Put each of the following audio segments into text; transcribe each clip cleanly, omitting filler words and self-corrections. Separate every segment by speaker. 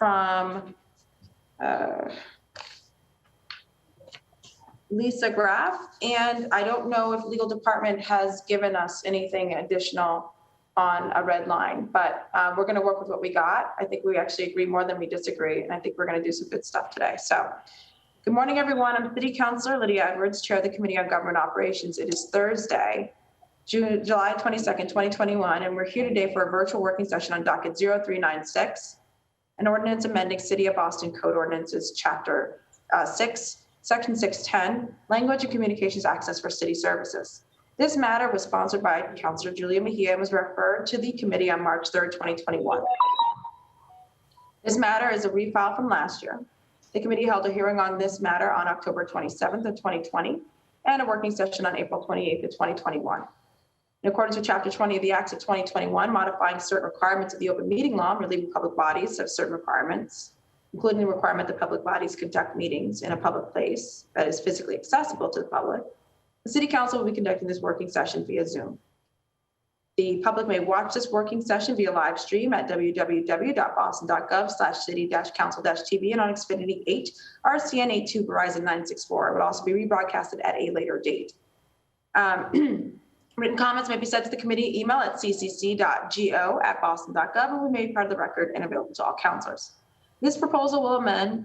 Speaker 1: from Lisa Graff, and I don't know if legal department has given us anything additional on a red line, but we're going to work with what we got. I think we actually agree more than we disagree, and I think we're going to do some good stuff today. So good morning, everyone. I'm City Councillor Lydia Edwards, Chair of the Committee on Government Operations. It is Thursday, July 22nd, 2021, and we're here today for a virtual working session on Docket 0396, an ordinance amending City of Boston Code Ordinances, Chapter 6, Section 610, Language and Communications Access for City Services. This matter was sponsored by Councillor Julia Mejia and was referred to the committee on March 3rd, 2021. This matter is a refile from last year. The committee held a hearing on this matter on October 27th of 2020 and a working session on April 28th of 2021. In accordance with Chapter 20 of the Acts of 2021, modifying certain requirements of the open meeting law, relieving public bodies of certain requirements, including the requirement that public bodies conduct meetings in a public place that is physically accessible to the public, the City Council will be conducting this working session via Zoom. The public may watch this working session via live stream at www.boston.gov/city-council-tv and on Xfinity 8, RCN 82, Verizon 964. It will also be rebroadcasted at a later date. Written comments may be sent to the committee email at ccc.go@boston.gov and will be made part of the record and available to all councilors. This proposal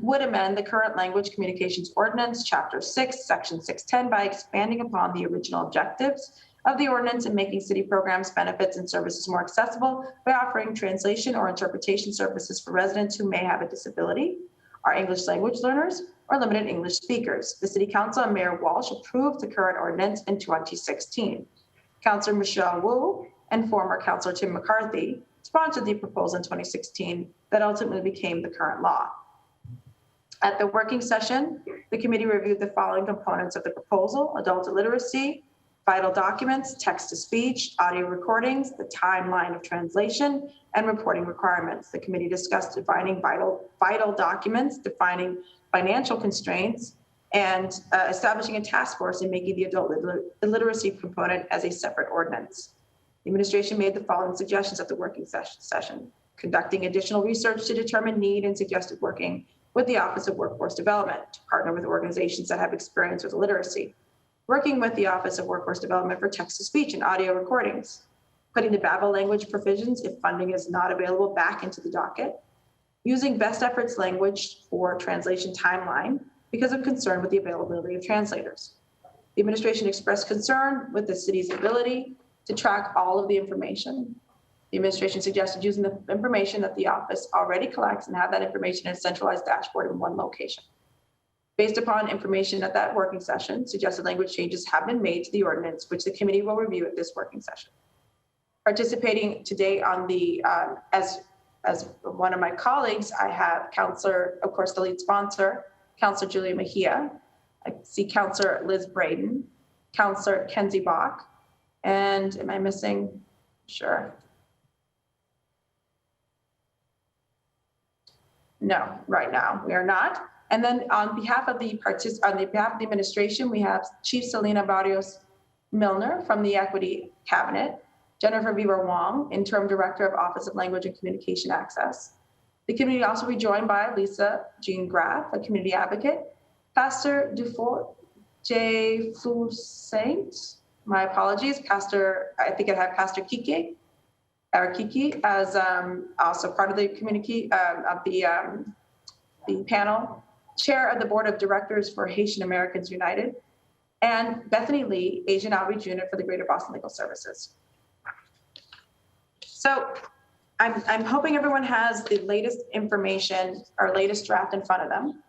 Speaker 1: would amend the current Language Communications Ordinance, Chapter 6, Section 610 by expanding upon the original objectives of the ordinance and making city programs, benefits, and services more accessible by offering translation or interpretation services for residents who may have a disability, are English language learners, or limited English speakers. The City Council and Mayor Walsh approved the current ordinance in 2016. Councillor Michelle Wu and former Councillor Tim McCarthy sponsored the proposal in 2016 that ultimately became the current law. At the working session, the committee reviewed the following components of the proposal: adult illiteracy, vital documents, text-to-speech, audio recordings, the timeline of translation, and reporting requirements. The committee discussed defining vital documents, defining financial constraints, and establishing a task force and making the adult illiteracy component as a separate ordinance. The administration made the following suggestions at the working session: conducting additional research to determine need and suggested working with the Office of Workforce Development to partner with organizations that have experience with illiteracy, working with the Office of Workforce Development for text-to-speech and audio recordings, putting the Babel language provisions, if funding is not available, back into the docket, using best efforts language for translation timeline because of concern with the availability of translators. The administration expressed concern with the city's ability to track all of the information. The administration suggested using the information that the office already collects and have that information in a centralized dashboard in one location. Based upon information at that working session, suggested language changes have been made to the ordinance, which the committee will review at this working session. Participating today on the, as one of my colleagues, I have Councillor, of course, the lead sponsor, Councillor Julia Mejia. I see Councillor Liz Braden, Councillor Kenzie Bach, and am I missing? Sure. No, right now we are not. And then on behalf of the administration, we have Chief Selena Barrios Milner from the Equity Cabinet, Jennifer Weaver Wong, Interim Director of Office of Language and Communication Access. The committee will also be joined by Lisa Jean Graff, a community advocate, Pastor Dufour J. Foussaint, my apologies, Pastor, I think I have Pastor Kiki as also part of the community of the panel, Chair of the Board of Directors for Haitian Americans United, and Bethany Lee, Asian Outreach Unit for the Greater Boston Legal Services. So I'm hoping everyone has the latest information or latest draft in front of them.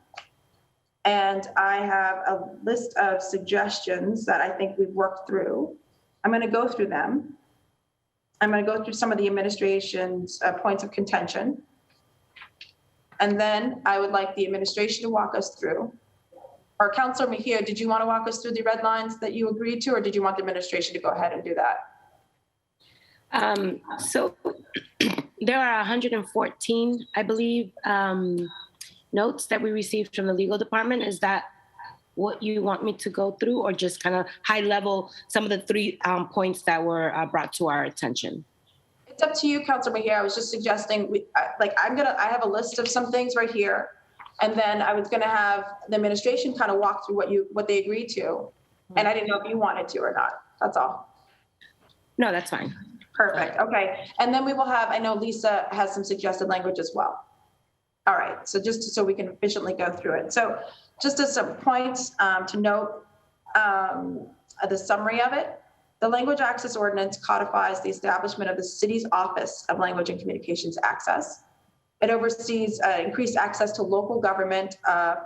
Speaker 1: And I have a list of suggestions that I think we've worked through. I'm going to go through them. I'm going to go through some of the administration's points of contention. And then I would like the administration to walk us through. Or Councillor Mejia, did you want to walk us through the red lines that you agreed to, or did you want the administration to go ahead and do that?
Speaker 2: So there are 114, I believe, notes that we received from the legal department. Is that what you want me to go through, or just kind of high level some of the three points that were brought to our attention?
Speaker 1: It's up to you, Councillor Mejia. I was just suggesting, I have a list of some things right here. And then I was gonna have the administration kind of walk through what they agreed to. And I didn't know if you wanted to or not. That's all.
Speaker 2: No, that's fine.
Speaker 1: Perfect. Okay. And then we will have, I know Lisa has some suggested language as well. All right. So just so we can efficiently go through it. So just as some points to note, the summary of it, the Language Access Ordinance codifies the establishment of the city's Office of Language and Communications Access. It oversees increased access to local government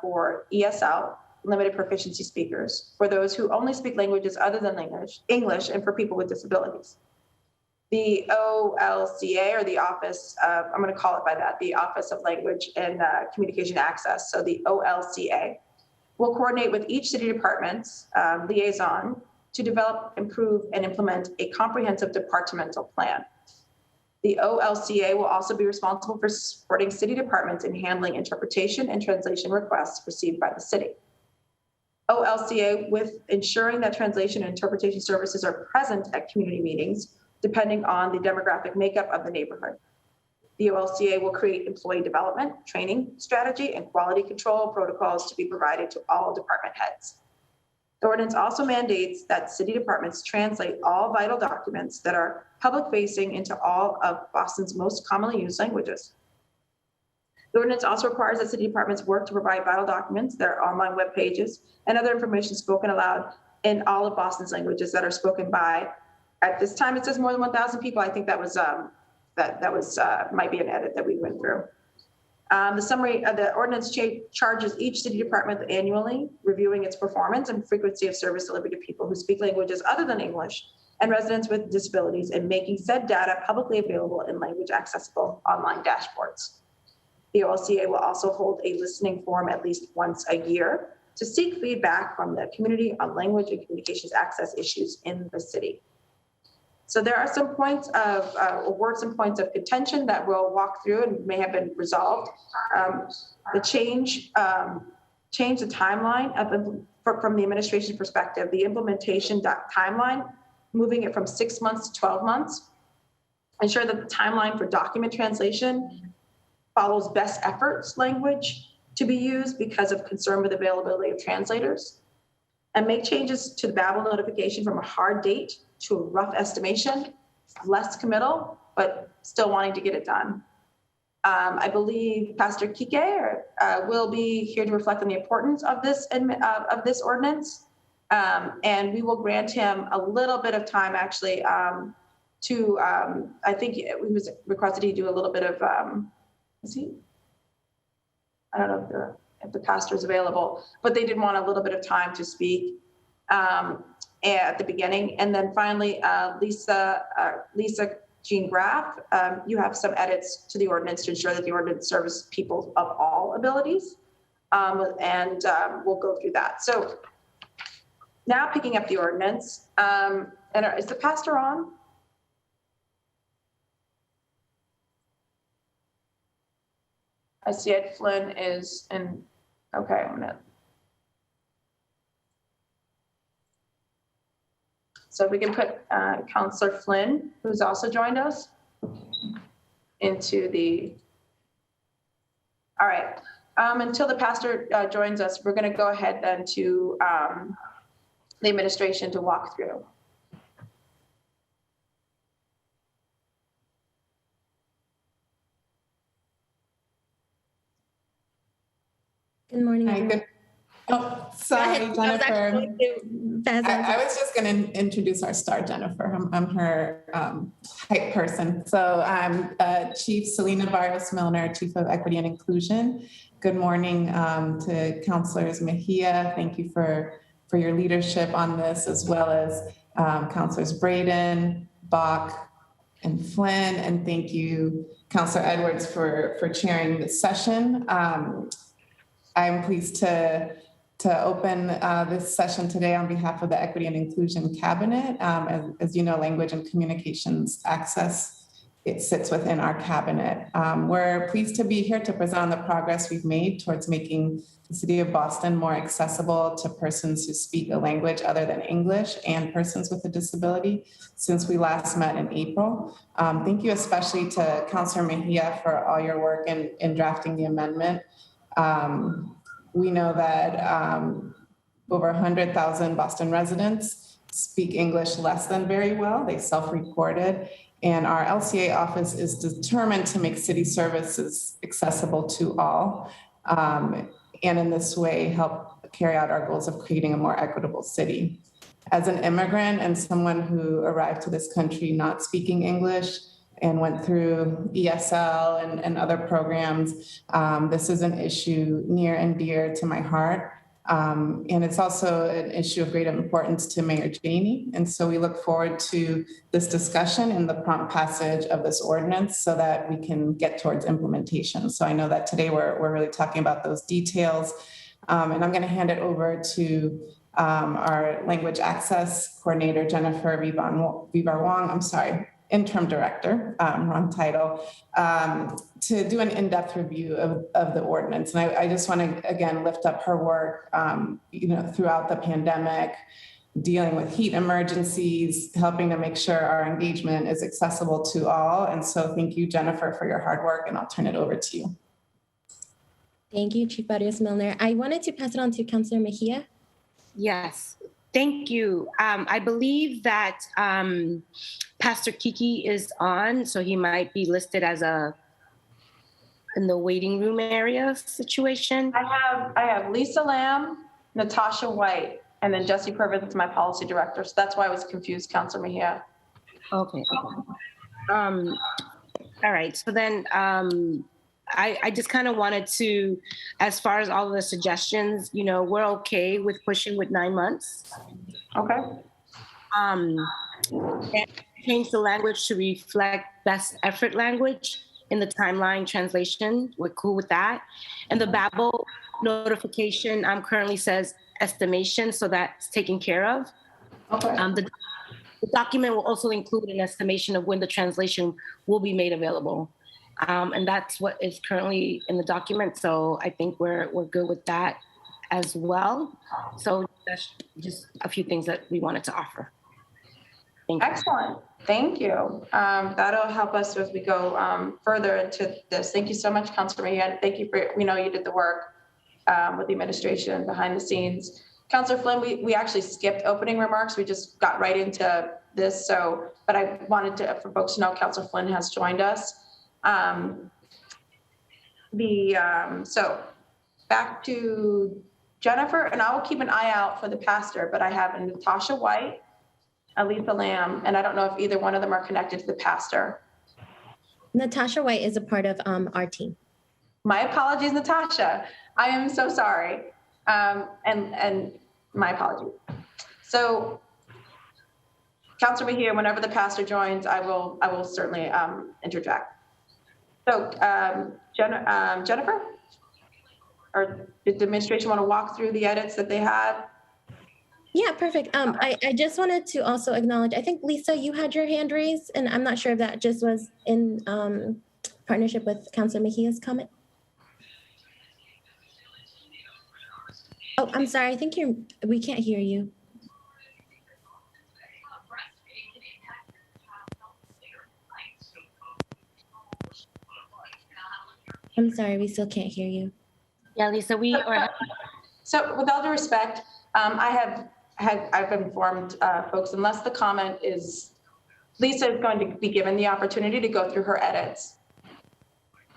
Speaker 1: for ESL, limited proficiency speakers, for those who only speak languages other than English, and for people with disabilities. The OLCA, or the Office of, I'm going to call it by that, the Office of Language and Communication Access, so the OLCA, will coordinate with each city department's liaison to develop, improve, and implement a comprehensive departmental plan. The OLCA will also be responsible for supporting city departments in handling interpretation and translation requests received by the city. OLCA with ensuring that translation and interpretation services are present at community meetings, depending on the demographic makeup of the neighborhood. The OLCA will create employee development, training strategy, and quality control protocols to be provided to all department heads. The ordinance also mandates that city departments translate all vital documents that are public-facing into all of Boston's most commonly used languages. The ordinance also requires that city departments work to provide vital documents, their online web pages, and other information spoken aloud in all of Boston's languages that are spoken by, at this time it says more than 1,000 people. I think that was might be an edit that we went through. The summary of the ordinance charges each city department annually, reviewing its performance and frequency of service delivery to people who speak languages other than English and residents with disabilities, and making said data publicly available in language accessible online dashboards. The OLCA will also hold a listening forum at least once a year to seek feedback from the community on language and communications access issues in the city. So there are some points of, some points of contention that we'll walk through and may have been resolved. The change the timeline from the administration perspective, the implementation timeline, moving it from 6 months to 12 months. Ensure that the timeline for document translation follows best efforts language to be used because of concern with availability of translators. And make changes to the Babel notification from a hard date to a rough estimation, less committal, but still wanting to get it done. I believe Pastor Kike will be here to reflect on the importance of this ordinance. And we will grant him a little bit of time actually I think it was requested he do a little bit of, I don't know if the pastor is available, but they did want a little bit of time to speak at the beginning. And then finally, Lisa Jean Graff, you have some edits to the ordinance to ensure that the ordinance serves people of all abilities. And we'll go through that. So now picking up the ordinance, and is the pastor on? I see Ed Flynn is in, okay, I'm gonna. So if we can put Councillor Flynn, who's also joined us, into the, all right. Until the pastor joins us, we're gonna go ahead then to the administration to walk through.
Speaker 3: Good morning.
Speaker 4: Hi, good. Oh, sorry, Jennifer. I was just going to introduce our star, Jennifer. I'm her hype person. So I'm Chief Selena Barrios Milner, Chief of Equity and Inclusion. Good morning to Councillors Mejia. Thank you for your leadership on this, as well as Councillors Braden, Bach, and Flynn. And thank you, Councillor Edwards, for chairing this session. I'm pleased to open this session today on behalf of the Equity and Inclusion Cabinet. As you know, language and communications access it sits within our cabinet. We're pleased to be here to present on the progress we've made towards making the City of Boston more accessible to persons who speak a language other than English and persons with a disability since we last met in April. Thank you especially to Councillor Mejia for all your work in drafting the amendment. We know that over 100,000 Boston residents speak English less than very well. They self-reported. And our LCA office is determined to make city services accessible to all. And in this way, help carry out our goals of creating a more equitable city. As an immigrant and someone who arrived to this country not speaking English and went through ESL and other programs, this is an issue near and dear to my heart. And it's also an issue of great importance to Mayor Janey. And so we look forward to this discussion and the prompt passage of this ordinance so that we can get towards implementation. So I know that today we're really talking about those details. And I'm going to hand it over to our language access coordinator, Jennifer Vivar-Wong, interim director, wrong title, to do an in-depth review of the ordinance. And I just want to, again, lift up her work, throughout the pandemic, dealing with heat emergencies, helping to make sure our engagement is accessible to all. And so thank you, Jennifer, for your hard work, and I'll turn it over to you.
Speaker 3: Thank you, Chief Barrios-Milner. I wanted to pass it on to Councillor Mejia.
Speaker 2: Yes, thank you. I believe that Pastor Kiki is on, so he might be listed as in the waiting room area situation.
Speaker 1: I have Lisa Lamb, Natasha White, and then Jesse Purvis is my policy director. So that's why I was confused, Councillor Mejia.
Speaker 2: Okay. All right. So then I just kind of wanted to, as far as all of the suggestions, we're okay with pushing with 9 months.
Speaker 1: Okay.
Speaker 2: And change the language to reflect best effort language in the timeline translation. We're cool with that. And the Babel notification currently says estimation, so that's taken care of.
Speaker 1: Okay.
Speaker 2: The document will also include an estimation of when the translation will be made available. And that's what is currently in the document. So I think we're good with that as well. So that's just a few things that we wanted to offer. Thank you.
Speaker 1: Excellent. Thank you. That'll help us as we go further into this. Thank you so much, Councillor Mejia. Thank you we know you did the work with the administration behind the scenes. Councillor Flynn, we actually skipped opening remarks. We just got right into this. But I wanted for folks to know Councillor Flynn has joined us. So back to Jennifer, and I will keep an eye out for the pastor, but I have Natasha White, Alisa Lamb, and I don't know if either one of them are connected to the pastor.
Speaker 3: Natasha White is a part of our team.
Speaker 1: My apologies, Natasha. I am so sorry. And my apologies. So Councillor Mejia, whenever the pastor joins, I will certainly interject. So Jennifer, or did the administration want to walk through the edits that they had?
Speaker 3: Yeah, perfect. I just wanted to also acknowledge, I think, Lisa, you had your hand raised, and I'm not sure if that just was in partnership with Councillor Mejia's comment. Oh, I'm sorry. I think we can't hear you. I'm sorry, we still can't hear you.
Speaker 2: Yeah, Lisa,
Speaker 1: So with all due respect, I've informed folks, unless the comment is, Lisa is going to be given the opportunity to go through her edits.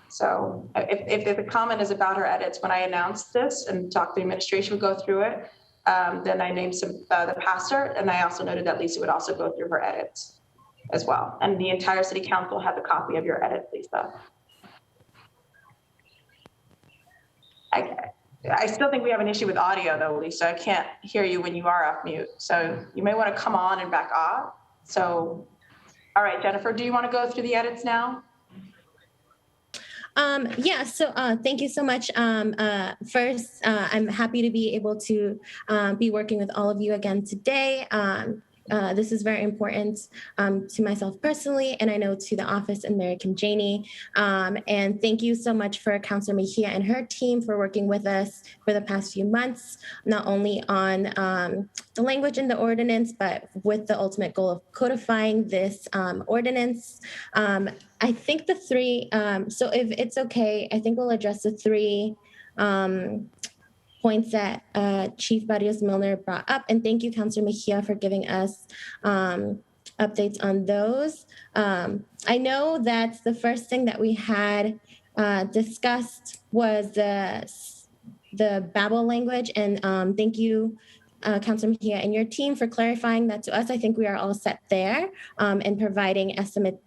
Speaker 1: So if the comment is about her edits, when I announced this and talked to the administration would go through it, then I named the pastor, and I also noted that Lisa would also go through her edits as well. And the entire city council has a copy of your edits, Lisa. I still think we have an issue with audio though, Lisa. I can't hear you when you are off mute. So you may want to come on and back off. So, all right, Jennifer, do you want to go through the edits now?
Speaker 3: Yeah, so thank you so much. First, I'm happy to be able to be working with all of you again today. this is very important to myself personally, and I know to the office and Mary Kim Janey. And thank you so much for Councillor Mejia and her team for working with us for the past few months, not only on the language in the ordinance, but with the ultimate goal of codifying this ordinance. I think the three, so if it's okay, I think we'll address the three points that Chief Barrios Milner brought up. And thank you, Councillor Mejia, for giving us updates on those. I know that the first thing that we had discussed was the Babel language. And thank you, Councillor Mejia and your team, for clarifying that to us. I think we are all set there and providing an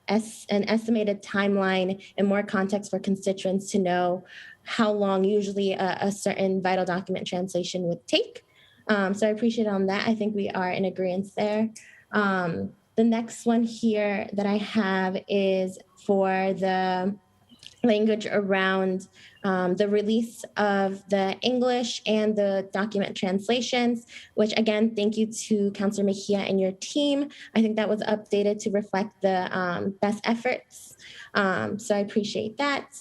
Speaker 3: estimated timeline and more context for constituents to know how long usually a certain vital document translation would take. So I appreciate on that. I think we are in agreement there. The next one here that I have is for the language around the release of the English and the document translations, which again, thank you to Councillor Mejia and your team. I think that was updated to reflect the best efforts. So I appreciate that.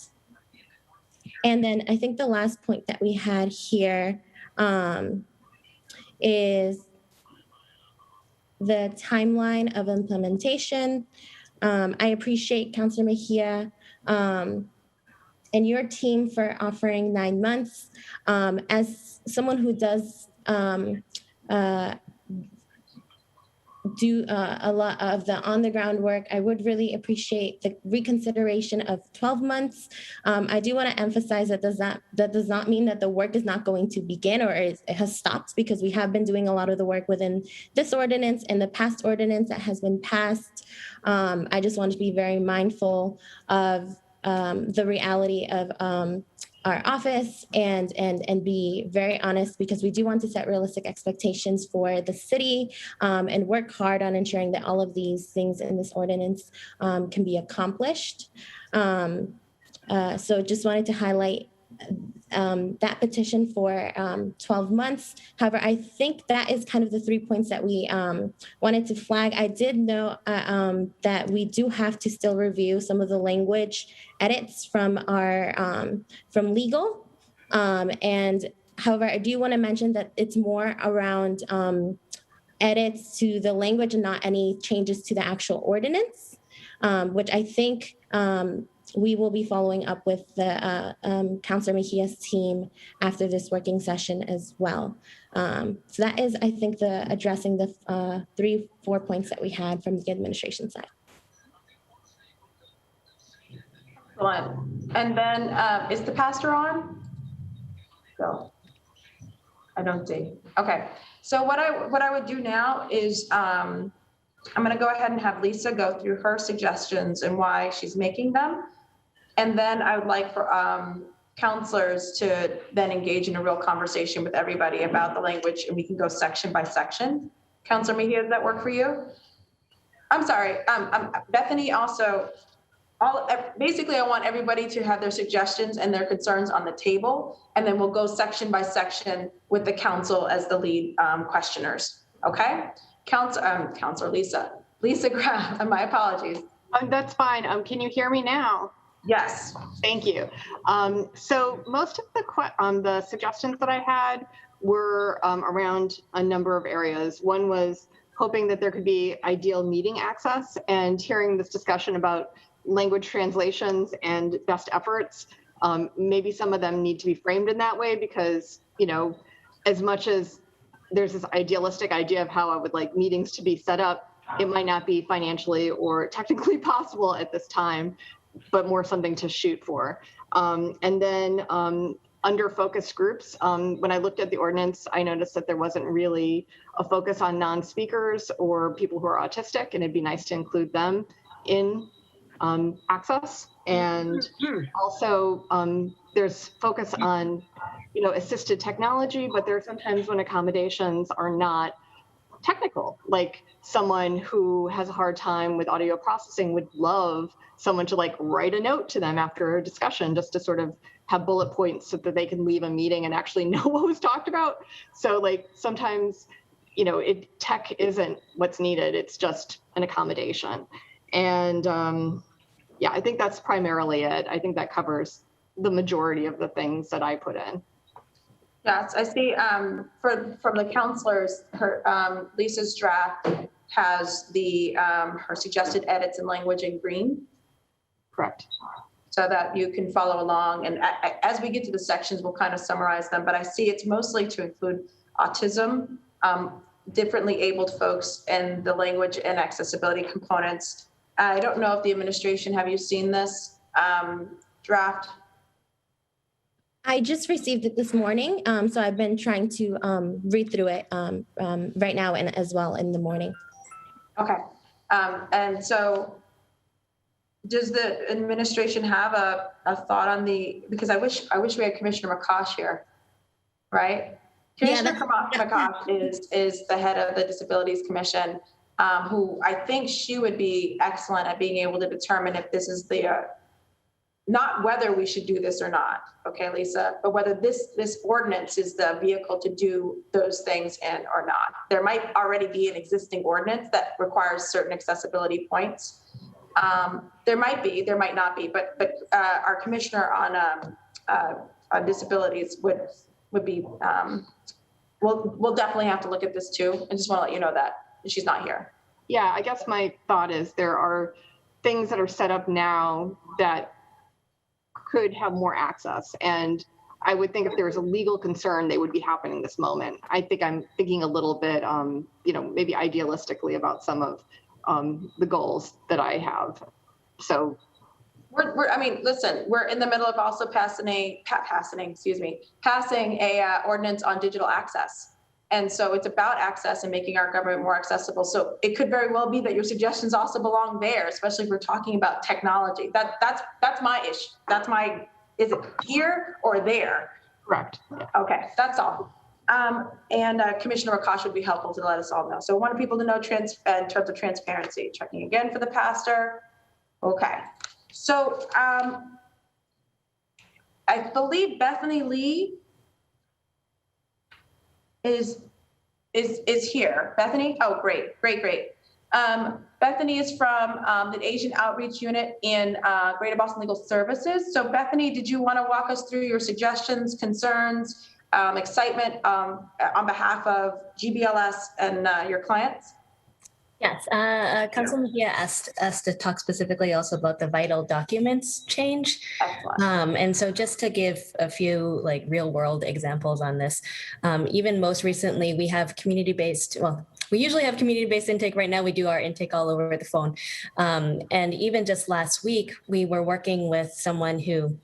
Speaker 3: And then I think the last point that we had here is the timeline of implementation. I appreciate Councillor Mejia and your team for offering 9 months. As someone who does do a lot of the on-the-ground work, I would really appreciate the reconsideration of 12 months. I do want to emphasize that does not mean that the work is not going to begin or it has stopped, because we have been doing a lot of the work within this ordinance and the past ordinance that has been passed. I just want to be very mindful of the reality of our office and be very honest, because we do want to set realistic expectations for the city and work hard on ensuring that all of these things in this ordinance can be accomplished. So just wanted to highlight that petition for 12 months. However, I think that is kind of the 3 points that we wanted to flag. I did know that we do have to still review some of the language edits from our from legal. And however, I do want to mention that it's more around edits to the language and not any changes to the actual ordinance, which I think we will be following up with the Councillor Mejia's team after this working session as well. So that is, I think, addressing the 3-4 points that we had from the administration side.
Speaker 1: Excellent. And then is the pastor on? No, I don't see. Okay. So what I would do now is I'm going to go ahead and have Lisa go through her suggestions and why she's making them. And then I would like for counselors to then engage in a real conversation with everybody about the language, and we can go section by section. Councillor Mejia, does that work for you? I'm sorry, Bethany also, basically I want everybody to have their suggestions and their concerns on the table, and then we'll go section by section with the council as the lead questioners, okay? Councillor Lisa Graf, my apologies.
Speaker 5: That's fine. Can you hear me now?
Speaker 1: Yes.
Speaker 5: Thank you. So most of the suggestions that I had were around a number of areas. One was hoping that there could be ideal meeting access, and hearing this discussion about language translations and best efforts. Maybe some of them need to be framed in that way, because, you know, as much as there's this idealistic idea of how I would like meetings to be set up, it might not be financially or technically possible at this time, but more something to shoot for. And then under focus groups, when I looked at the ordinance, I noticed that there wasn't really a focus on non-speakers or people who are autistic, and it'd be nice to include them in access. And also there's focus on, you know, assisted technology, but there are sometimes when accommodations are not technical, like someone who has a hard time with audio processing would love someone to like write a note to them after a discussion, just to sort of have bullet points so that they can leave a meeting and actually know what was talked about. So like sometimes tech isn't what's needed. It's just an accommodation. And yeah, I think that's primarily it. I think that covers the majority of the things that I put in.
Speaker 1: Yes, I see from the counselors, Lisa's draft has her suggested edits in language in green.
Speaker 5: Correct.
Speaker 1: So that you can follow along. And as we get to the sections, we'll kind of summarize them, but I see it's mostly to include autism, differently abled folks, and the language and accessibility components. I don't know if the administration, have you seen this draft?
Speaker 3: I just received it this morning, so I've been trying to read through it right now and as well in the morning.
Speaker 1: Okay, and so does the administration have a thought on because I wish we had Commissioner McCosh here, right? Commissioner McCosh is the head of the Disabilities Commission, who I think she would be excellent at being able to determine if this is not whether we should do this or not, okay, Lisa, but whether this ordinance is the vehicle to do those things or not. There might already be an existing ordinance that requires certain accessibility points. There might be, there might not be, but our commissioner on disabilities would be, we'll definitely have to look at this too. I just want to let you know that she's not here.
Speaker 5: Yeah, I guess my thought is there are things that are set up now that could have more access. And I would think if there was a legal concern, they would be happening this moment. I think I'm thinking a little bit, maybe idealistically about some of the goals that I have. So we're in the middle of also passing a ordinance on digital access. And so it's about access and making our government more accessible. So it could very well be that your suggestions also belong there, especially if we're talking about technology. That's my issue. Is it here or there? Correct.
Speaker 1: Okay, that's all. And Commissioner McCosh would be helpful to let us all know. So I want people to know in terms of transparency. Checking again for the pastor. Okay. So I believe Bethany Lee is here. Bethany? Oh, great. Bethany is from the Asian Outreach Unit in Greater Boston Legal Services. So Bethany, did you want to walk us through your suggestions, concerns, excitement on behalf of GBLS and your clients?
Speaker 6: Yes, Councilor Mejia asked us to talk specifically also about the vital documents change. And so just to give a few real world examples on this, even most recently, we have community-based, we usually have community-based intake. Right now, we do our intake all over the phone. And even just last week, we were working with someone who,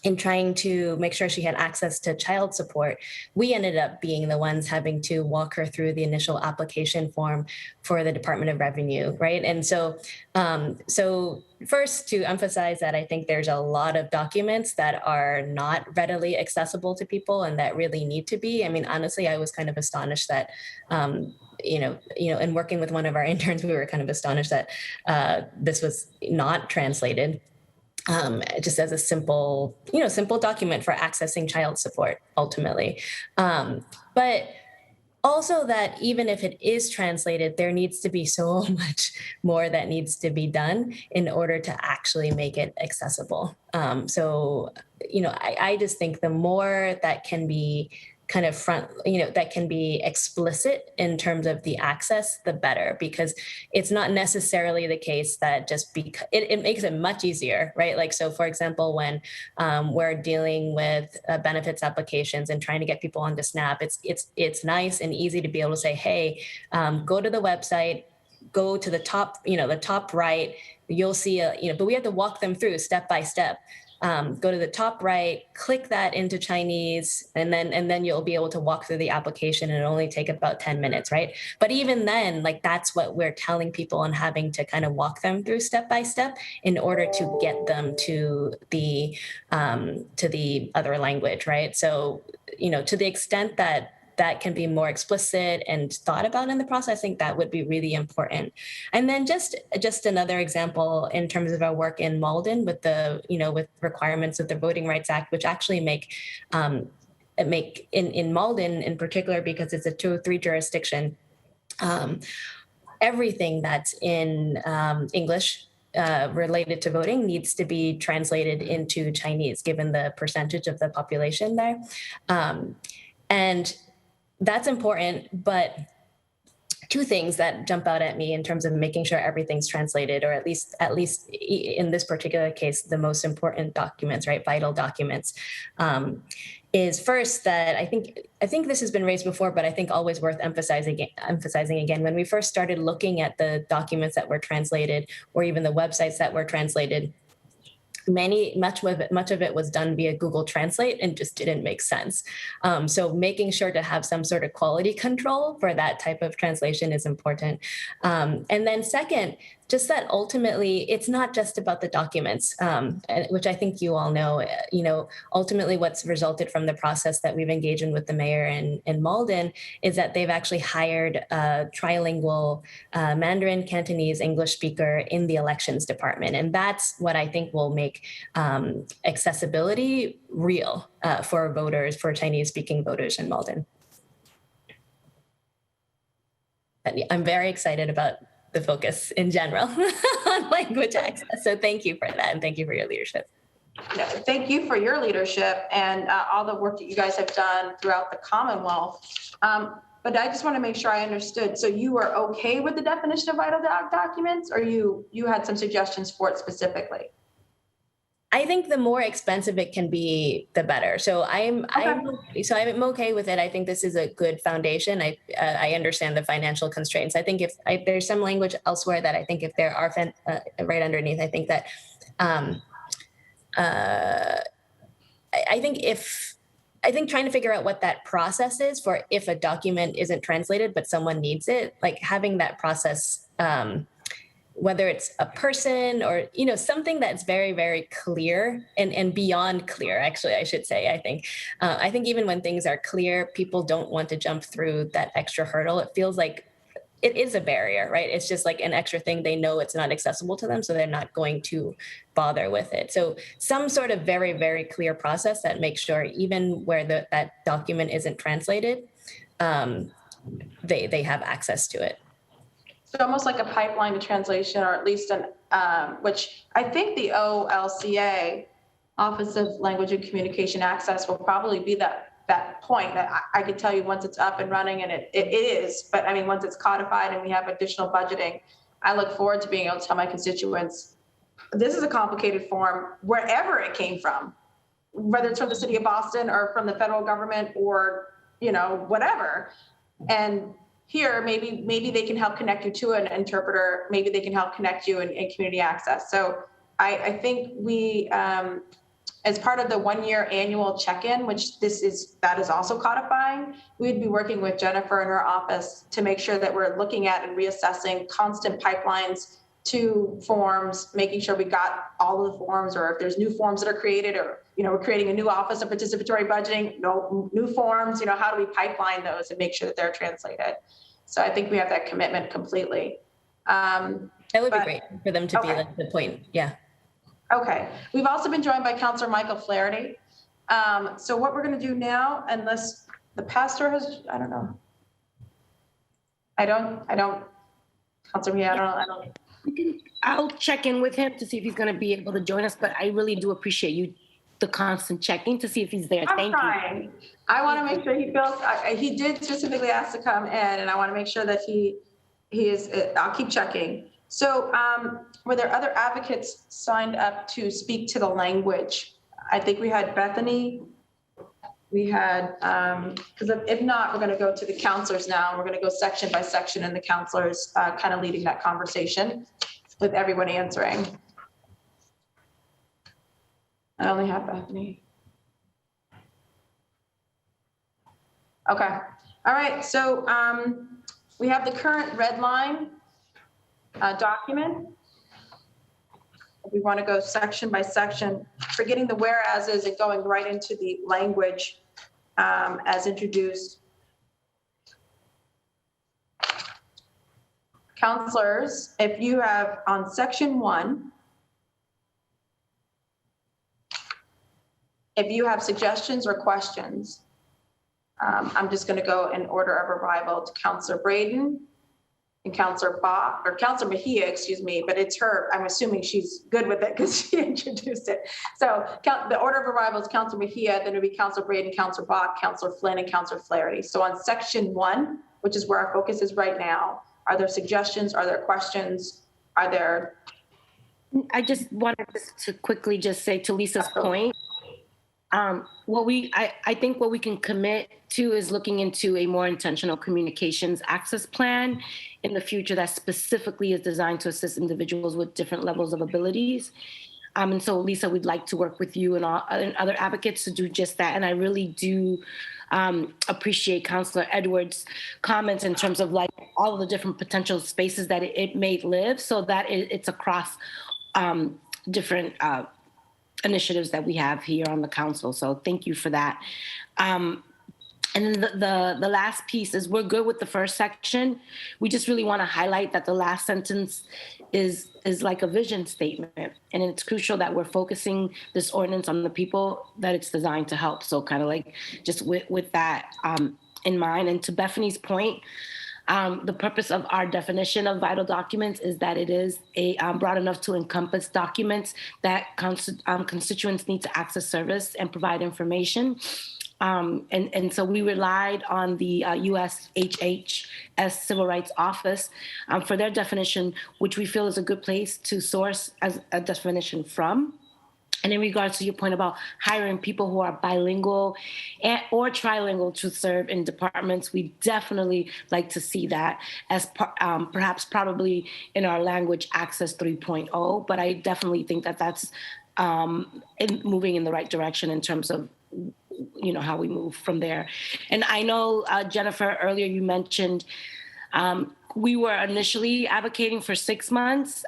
Speaker 6: in trying to make sure she had access to child support, we ended up being the ones having to walk her through the initial application form for the Department of Revenue, right? And so, first to emphasize that I think there's a lot of documents that are not readily accessible to people and that really need to be. I mean, honestly, I was kind of astonished that, in working with one of our interns, we were kind of astonished that this was not translated. Just as a simple document for accessing child support ultimately. But also that even if it is translated, there needs to be so much more that needs to be done in order to actually make it accessible. I just think the more that can be kind of that can be explicit in terms of the access, the better, because it's not necessarily the case that just because it makes it much easier, right? So for example, when we're dealing with benefits applications and trying to get people onto SNAP, it's nice and easy to be able to say, hey, go to the website, go to the top, the top right, you'll see but we have to walk them through step by step. Go to the top right, click that into Chinese, and then you'll be able to walk through the application, and it'll only take about 10 minutes, right? But even then, that's what we're telling people and having to kind of walk them through step by step in order to get them to the other language, right? So, to the extent that can be more explicit and thought about in the process, I think that would be really important. And then just another example in terms of our work in Malden with with requirements of the Voting Rights Act, which actually make in Malden in particular, because it's a 203 jurisdiction, everything that's in English related to voting needs to be translated into Chinese, given the percentage of the population there. And that's important, but two things that jump out at me in terms of making sure everything's translated, or at least in this particular case, the most important documents, right, vital documents, is first that I think this has been raised before, but I think always worth emphasizing again. When we first started looking at the documents that were translated, or even the websites that were translated, much of it was done via Google Translate and just didn't make sense. So making sure to have some sort of quality control for that type of translation is important. And then second, just that ultimately it's not just about the documents, which I think you all know. Ultimately what's resulted from the process that we've engaged in with the mayor in Malden is that they've actually hired a trilingual Mandarin, Cantonese, English speaker in the elections department. And that's what I think will make accessibility real for voters, for Chinese speaking voters in Malden. I'm very excited about the focus in general on language access. So thank you for that. And thank you for your leadership.
Speaker 1: Yeah, thank you for your leadership and all the work that you guys have done throughout the Commonwealth. But I just want to make sure I understood. So you were okay with the definition of vital documents, or you had some suggestions for it specifically?
Speaker 6: I think the more expensive it can be, the better. So I'm okay with it. I think this is a good foundation. I understand the financial constraints. I think if there's some language elsewhere that I think if there are right underneath, I think that I think trying to figure out what that process is for if a document isn't translated but someone needs it, like having that process. Whether it's a person or, something that's very, very clear and beyond clear, actually, I should say, I think even when things are clear, people don't want to jump through that extra hurdle. It feels like it is a barrier, right? It's just like an extra thing. They know it's not accessible to them, so they're not going to bother with it. So some sort of very, very clear process that makes sure even where that document isn't translated, they have access to it.
Speaker 1: So almost like a pipeline to translation, or at least which I think the OLCA, Office of Language and Communication Access, will probably be that point. I could tell you once it's up and running, and it is, but I mean, once it's codified and we have additional budgeting, I look forward to being able to tell my constituents, this is a complicated form, wherever it came from, whether it's from the city of Boston or from the federal government or, whatever. And here, maybe they can help connect you to an interpreter. Maybe they can help connect you in community access. So I think we, as part of the 1-year annual check-in, which that is also codifying, we'd be working with Jennifer in her office to make sure that we're looking at and reassessing constant pipelines to forms, making sure we got all of the forms, or if there's new forms that are created, or, we're creating a new office of participatory budgeting, new forms, how do we pipeline those and make sure that they're translated? So I think we have that commitment completely.
Speaker 6: That would be great for them to be like the point. Yeah. Okay.
Speaker 1: We've also been joined by Councillor Michael Flaherty. So what we're going to do now, unless the pastor has, I don't know. I don't, Councillor, I don't.
Speaker 2: I'll check in with him to see if he's going to be able to join us, but I really do appreciate the constant checking to see if he's there. Thank you.
Speaker 1: I want to make sure he feels, he did specifically ask to come in, and I want to make sure that he is, I'll keep checking. So were there other advocates signed up to speak to the language? I think we had Bethany. We had, because if not, we're going to go to the councillors now. We're going to go section by section, and the councillors kind of leading that conversation with everyone answering. I only have Bethany. Okay. All right. So we have the current red line document. We want to go section by section, forgetting the whereases and going right into the language as introduced. Councillors, if you have on section 1, if you have suggestions or questions, I'm just going to go in order of arrival to Councillor Braden, and Councillor Bach, or Councillor Mejia, excuse me, but it's her. I'm assuming she's good with it because she introduced it. So the order of arrival is Councillor Mejia, then it would be Councillor Braden, Councillor Bach, Councillor Flynn, and Councillor Flaherty. So on section 1, which is where our focus is right now, are there suggestions? Are there questions? Are there?
Speaker 2: I just wanted to quickly just say to Lisa's point, I think what we can commit to is looking into a more intentional communications access plan in the future that specifically is designed to assist individuals with different levels of abilities. And so, Lisa, we'd like to work with you and other advocates to do just that. And I really do appreciate Councillor Edwards' comments in terms of like all of the different potential spaces that it may live, so that it's across different initiatives that we have here on the council. So thank you for that. And then the last piece is we're good with the first section. We just really want to highlight that the last sentence is like a vision statement. And it's crucial that we're focusing this ordinance on the people that it's designed to help. So kind of like just with that in mind. And to Bethany's point, the purpose of our definition of vital documents is that it is broad enough to encompass documents that constituents need to access service and provide information. And so we relied on the US HHS Civil Rights Office for their definition, which we feel is a good place to source as a definition from. And in regards to your point about hiring people who are bilingual or trilingual to serve in departments, we definitely like to see that as perhaps probably in our language access 3.0. But I definitely think that that's moving in the right direction in terms of how we move from there. And I know, Jennifer, earlier you mentioned we were initially advocating for 6 months.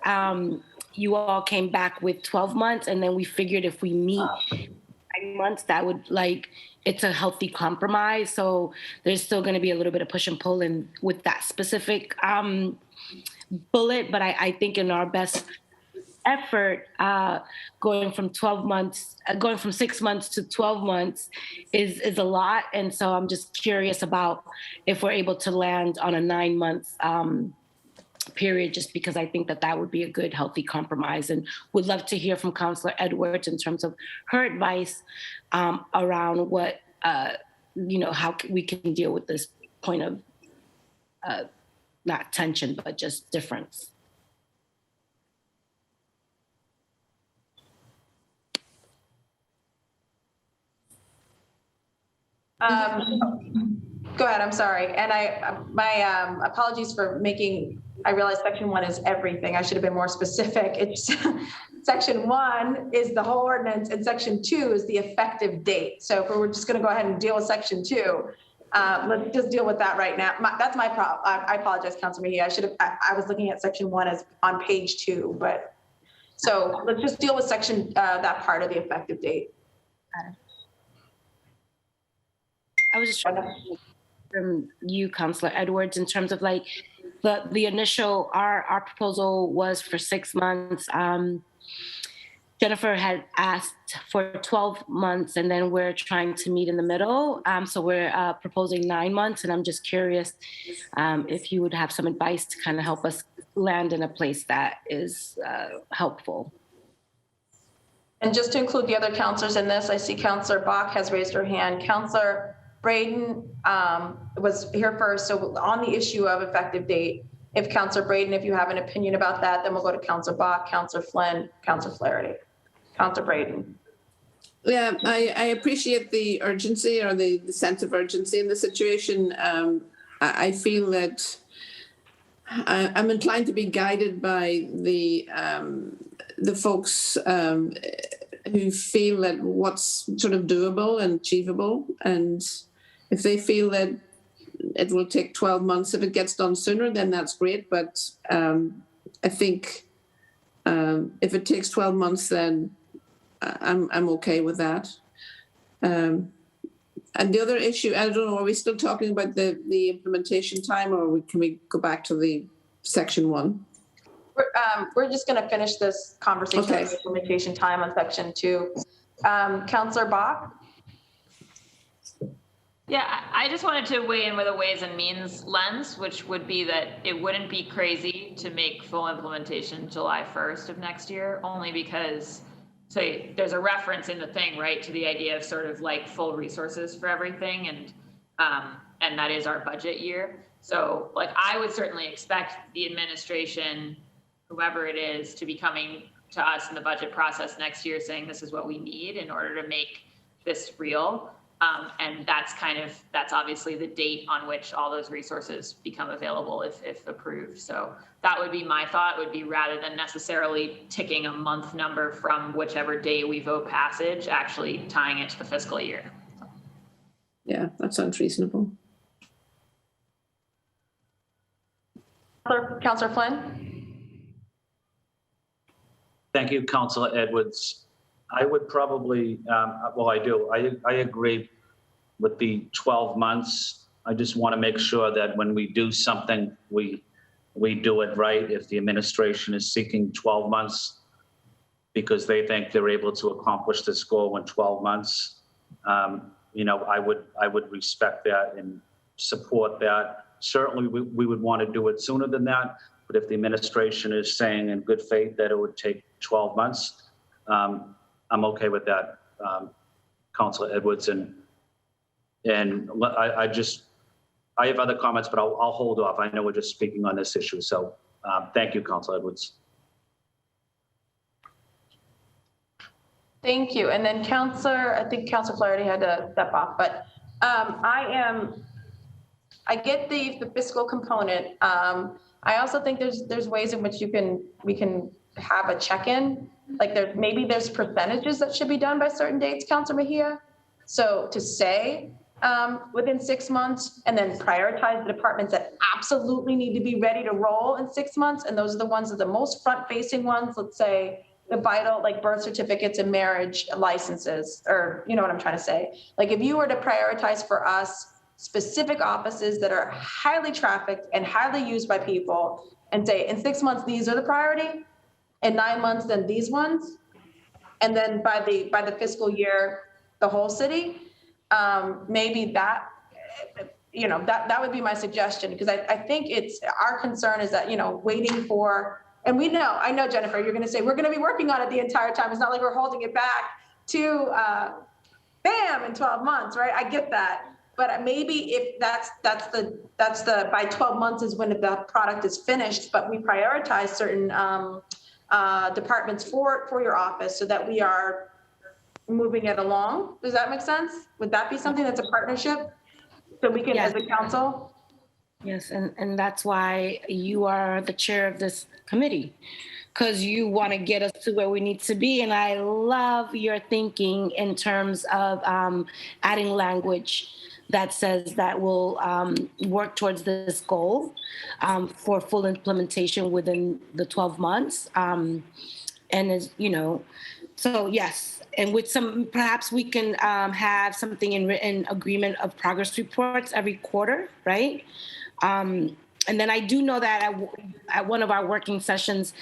Speaker 2: You all came back with 12 months, and then we figured if we meet 9 months, that would it's a healthy compromise. So there's still going to be a little bit of push and pull in with that specific bullet, but I think in our best effort, going from 6 months to 12 months is a lot. And so I'm just curious about if we're able to land on a 9 month period, just because I think that would be a good, healthy compromise, and would love to hear from Councillor Edwards in terms of her advice around what, how we can deal with this point of not tension, but just difference.
Speaker 1: Go ahead, I'm sorry. And my apologies for I realize section 1 is everything. I should have been more specific. It's section 1 is the whole ordinance, and section 2 is the effective date. So if we're just going to go ahead and deal with section 2, let's just deal with that right now. That's my problem. I apologize, Councilor Mejia. I was looking at section 1 as on page 2, but so let's just deal with section that part of the effective date.
Speaker 2: I was just trying to from you, Councillor Edwards, in terms of like the initial, our proposal was for 6 months. Jennifer had asked for 12 months, and then we're trying to meet in the middle. So we're proposing 9 months, and I'm just curious if you would have some advice to kind of help us land in a place that is helpful.
Speaker 1: And just to include the other councillors in this, I see Councillor Bach has raised her hand. Councillor Braden was here first. So on the issue of effective date, if Councillor Braden, if you have an opinion about that, then we'll go to Councillor Bach, Councillor Flynn, Councillor Flaherty. Councillor Braden.
Speaker 7: Yeah, I appreciate the urgency or the sense of urgency in the situation. I feel that I'm inclined to be guided by the folks who feel that what's sort of doable and achievable, and if they feel that it will take 12 months, if it gets done sooner, then that's great. But I think if it takes 12 months, then I'm okay with that. And the other issue, I don't know, are we still talking about the implementation time, or can we go back to the section 1?
Speaker 1: We're just going to finish this conversation on the implementation time on section 2. Councillor Bach?
Speaker 8: Yeah, I just wanted to weigh in with a ways and means lens, which would be that it wouldn't be crazy to make full implementation July 1st of next year, only because, so there's a reference in the thing, right, to the idea of sort of like full resources for everything, and that is our budget year. So like I would certainly expect the administration, whoever it is, to be coming to us in the budget process next year saying this is what we need in order to make this real. And that's obviously the date on which all those resources become available if approved. So that would be my thought, would be rather than necessarily ticking a month number from whichever day we vote passage, actually tying it to the fiscal year.
Speaker 7: Yeah, that sounds reasonable.
Speaker 1: Councillor Flynn?
Speaker 9: Thank you, Councillor Edwards. I would probably, I agree with the 12 months. I just want to make sure that when we do something, we do it right. If the administration is seeking 12 months because they think they're able to accomplish this goal in 12 months, I would respect that and support that. Certainly, we would want to do it sooner than that. But if the administration is saying in good faith that it would take 12 months, I'm okay with that, Councillor Edwards. And I have other comments, but I'll hold off. I know we're just speaking on this issue. So thank you, Councillor Edwards.
Speaker 1: Thank you. And then I think Councillor Flaherty had to step off, but I get the fiscal component. I also think there's ways in which we can have a check-in. Like there's percentages that should be done by certain dates, Councillor Mejia. So to say within 6 months, and then prioritize the departments that absolutely need to be ready to roll in 6 months, and those are the ones that are the most front-facing ones. Let's say the vital, like birth certificates and marriage licenses, or you know what I'm trying to say. Like if you were to prioritize for us specific offices that are highly trafficked and highly used by people, and say in 6 months these are the priority, in 9 months then these ones, and then by the fiscal year the whole city, maybe that would be my suggestion, because I think it's our concern is that waiting for, and I know Jennifer, you're going to say we're going to be working on it the entire time. It's not like we're holding it back to bam in 12 months, right? I get that. But maybe if that's the by 12 months is when the product is finished, but we prioritize certain departments for your office so that we are moving it along. Does that make sense? Would that be something that's a partnership so we can, as a council?
Speaker 2: Yes, and that's why you are the chair of this committee, because you want to get us to where we need to be. And I love your thinking in terms of adding language that says that we'll work towards this goal for full implementation within the 12 months. And so yes, and with perhaps we can have something in written agreement of progress reports every quarter, right? And then I do know that at one of our working sessions,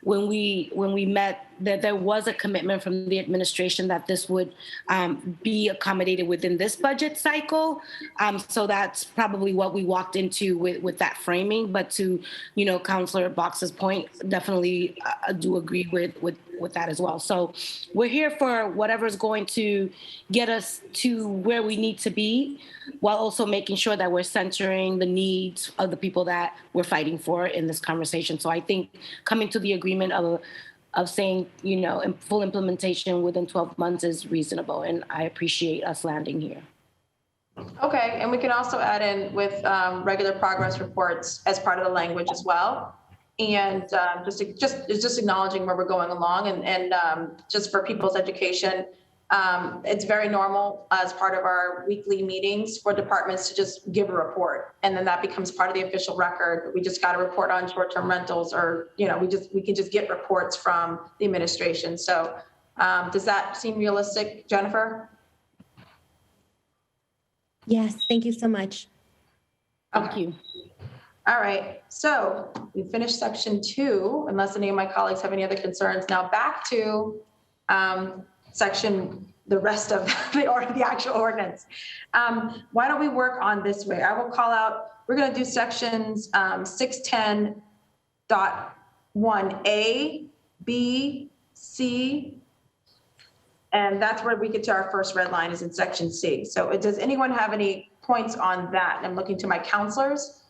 Speaker 2: when we met, that there was a commitment from the administration that this would be accommodated within this budget cycle. So that's probably what we walked into with that framing. But to Councillor Box's point, definitely do agree with that as well. So we're here for whatever's going to get us to where we need to be, while also making sure that we're centering the needs of the people that we're fighting for in this conversation. So I think coming to the agreement of saying, full implementation within 12 months is reasonable, and I appreciate us landing here.
Speaker 1: Okay, and we can also add in with regular progress reports as part of the language as well. And just acknowledging where we're going along, and just for people's education, it's very normal as part of our weekly meetings for departments to just give a report, and then that becomes part of the official record. We just got a report on short-term rentals, or we can just get reports from the administration. So does that seem realistic, Jennifer?
Speaker 3: Yes, thank you so much.
Speaker 2: Thank you.
Speaker 1: All right, so we finished section 2, unless any of my colleagues have any other concerns. Now back to section the rest of the actual ordinance. Why don't we work on this way? I will call out, we're going to do sections 610.1A, B, C, and that's where we get to our first red line is in section C. So does anyone have any points on that? And I'm looking to my counselors.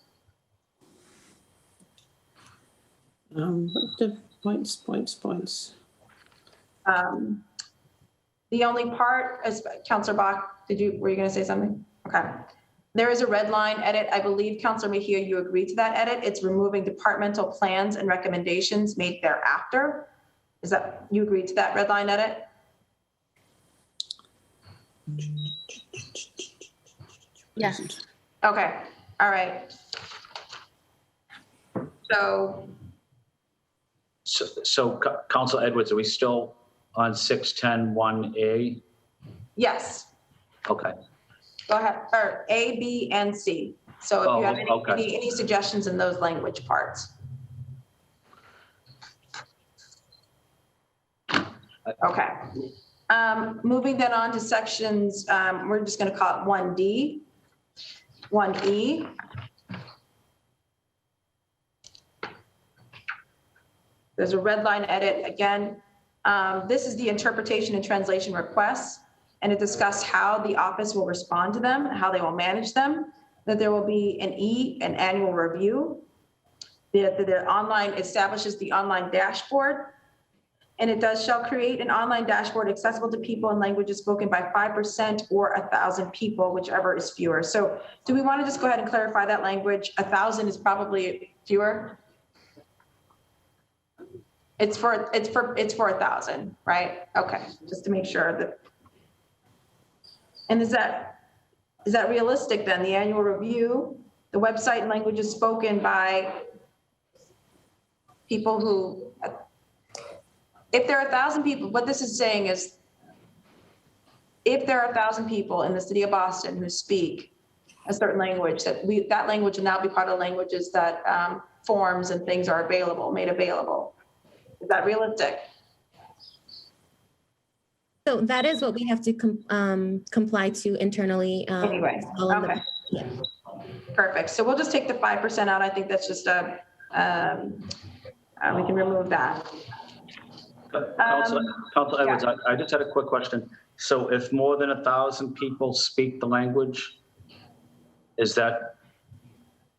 Speaker 7: Points.
Speaker 1: The only part, as Councillor Bach, were you going to say something? Okay. There is a red line edit. I believe, Councillor Mejia, you agreed to that edit. It's removing departmental plans and recommendations made thereafter. Is that, you agreed to that red line edit?
Speaker 2: Yes.
Speaker 1: Okay. All right.
Speaker 9: So Council Edwards, are we still on 610.1A?
Speaker 1: Yes.
Speaker 9: Okay.
Speaker 1: Go ahead. Or A, B, and C. So if you have any suggestions in those language parts. Okay. Moving then on to sections, we're just going to call it 1D, 1E. There's a red line edit again. This is the interpretation and translation requests, and it discussed how the office will respond to them, how they will manage them, that there will be an annual review, that the online establishes the online dashboard, and it shall create an online dashboard accessible to people in languages spoken by 5% or 1,000 people, whichever is fewer. So do we want to just go ahead and clarify that language? 1,000 is probably fewer. It's for 1,000, right? Okay, just to make sure that. And is that realistic then? The annual review, the website and languages spoken by people who, if there are 1,000 people, what this is saying is, if there are 1,000 people in the city of Boston who speak a certain language, that language will now be part of the languages that forms and things are made available. Is that realistic?
Speaker 3: So that is what we have to comply to internally.
Speaker 1: Anyway, okay.
Speaker 3: Yeah.
Speaker 1: Perfect. So we'll just take the 5% out. I think that's just we can remove that.
Speaker 9: Councilor Edwards, yeah. I just had a quick question. So if more than 1,000 people speak the language, it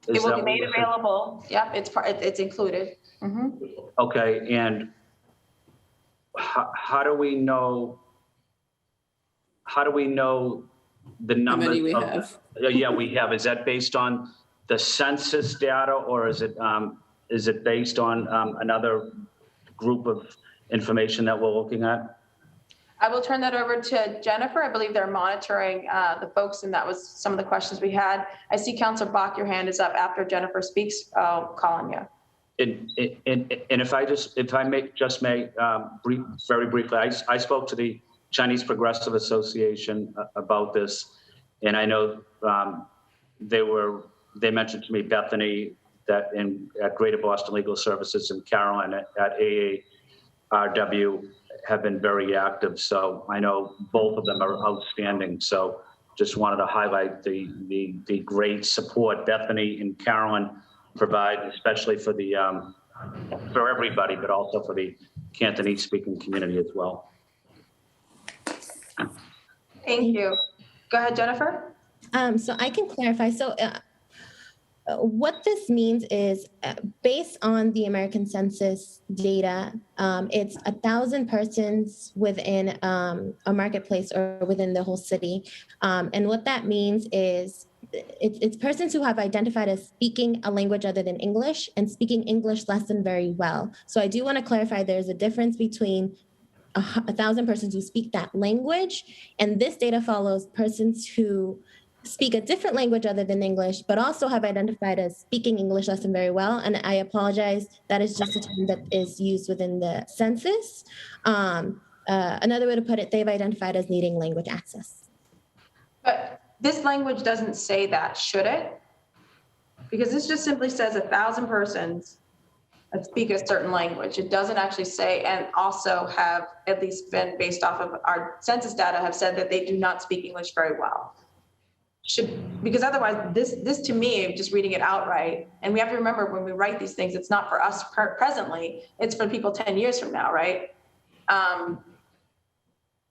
Speaker 9: will
Speaker 1: be made available. Yep, it's included. Mm-hmm.
Speaker 9: Okay, and how do we know the number?
Speaker 7: How many we have?
Speaker 9: Yeah, we have. Is that based on the census data, or is it based on another group of information that we're looking at?
Speaker 1: I will turn that over to Jennifer. I believe they're monitoring the folks, and that was some of the questions we had. I see Councillor Bach, your hand is up. After Jennifer speaks, I'll call on you.
Speaker 9: And if I may very briefly, I spoke to the Chinese Progressive Association about this, and I know they mentioned to me Bethany at Greater Boston Legal Services and Carolyn at AARW have been very active. So I know both of them are outstanding. So just wanted to highlight the great support Bethany and Carolyn provide, especially for everybody, but also for the Cantonese speaking community as well.
Speaker 1: Thank you. Go ahead, Jennifer.
Speaker 3: So I can clarify. So what this means is based on the American Census data, it's 1,000 persons within a marketplace or within the whole city. And what that means is it's persons who have identified as speaking a language other than English and speaking English less than very well. So I do want to clarify there's a difference between 1,000 persons who speak that language, and this data follows persons who speak a different language other than English, but also have identified as speaking English less than very well. And I apologize, that is just a term that is used within the census. Another way to put it, they've identified as needing language access.
Speaker 1: But this language doesn't say that, should it? Because this just simply says 1,000 persons that speak a certain language. It doesn't actually say, and also have at least been based off of our census data have said that they do not speak English very well. Because otherwise this to me, just reading it outright, and we have to remember when we write these things, it's not for us presently, it's for people 10 years from now, right?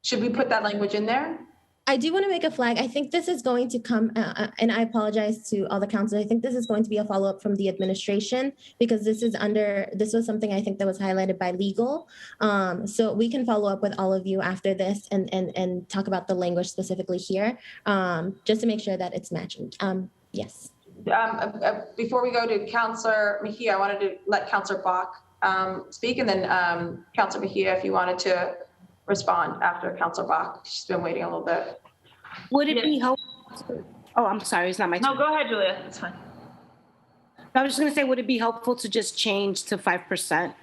Speaker 1: Should we put that language in there?
Speaker 3: I do want to make a flag. I think this is going to come, and I apologize to all the council. I think this is going to be a follow-up from the administration because this was something I think that was highlighted by legal. So we can follow up with all of you after this and talk about the language specifically here, just to make sure that it's matching. Yes.
Speaker 1: Before we go to Councillor Mejia, I wanted to let Councillor Bach speak, and then Councillor Mejia, if you wanted to respond after Councillor Bach. She's been waiting a little bit.
Speaker 2: Would it be helpful? Oh, I'm sorry, it's not my turn.
Speaker 8: No, go ahead, Julia. It's fine.
Speaker 2: I was just going to say, would it be helpful to just change to 5%?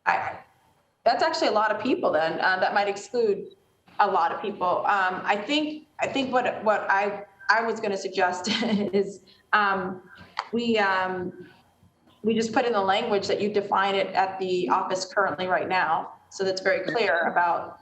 Speaker 1: That's actually a lot of people. Then that might exclude a lot of people. I think what I was going to suggest is we just put in the language that you define it at the office currently right now. So that's very clear about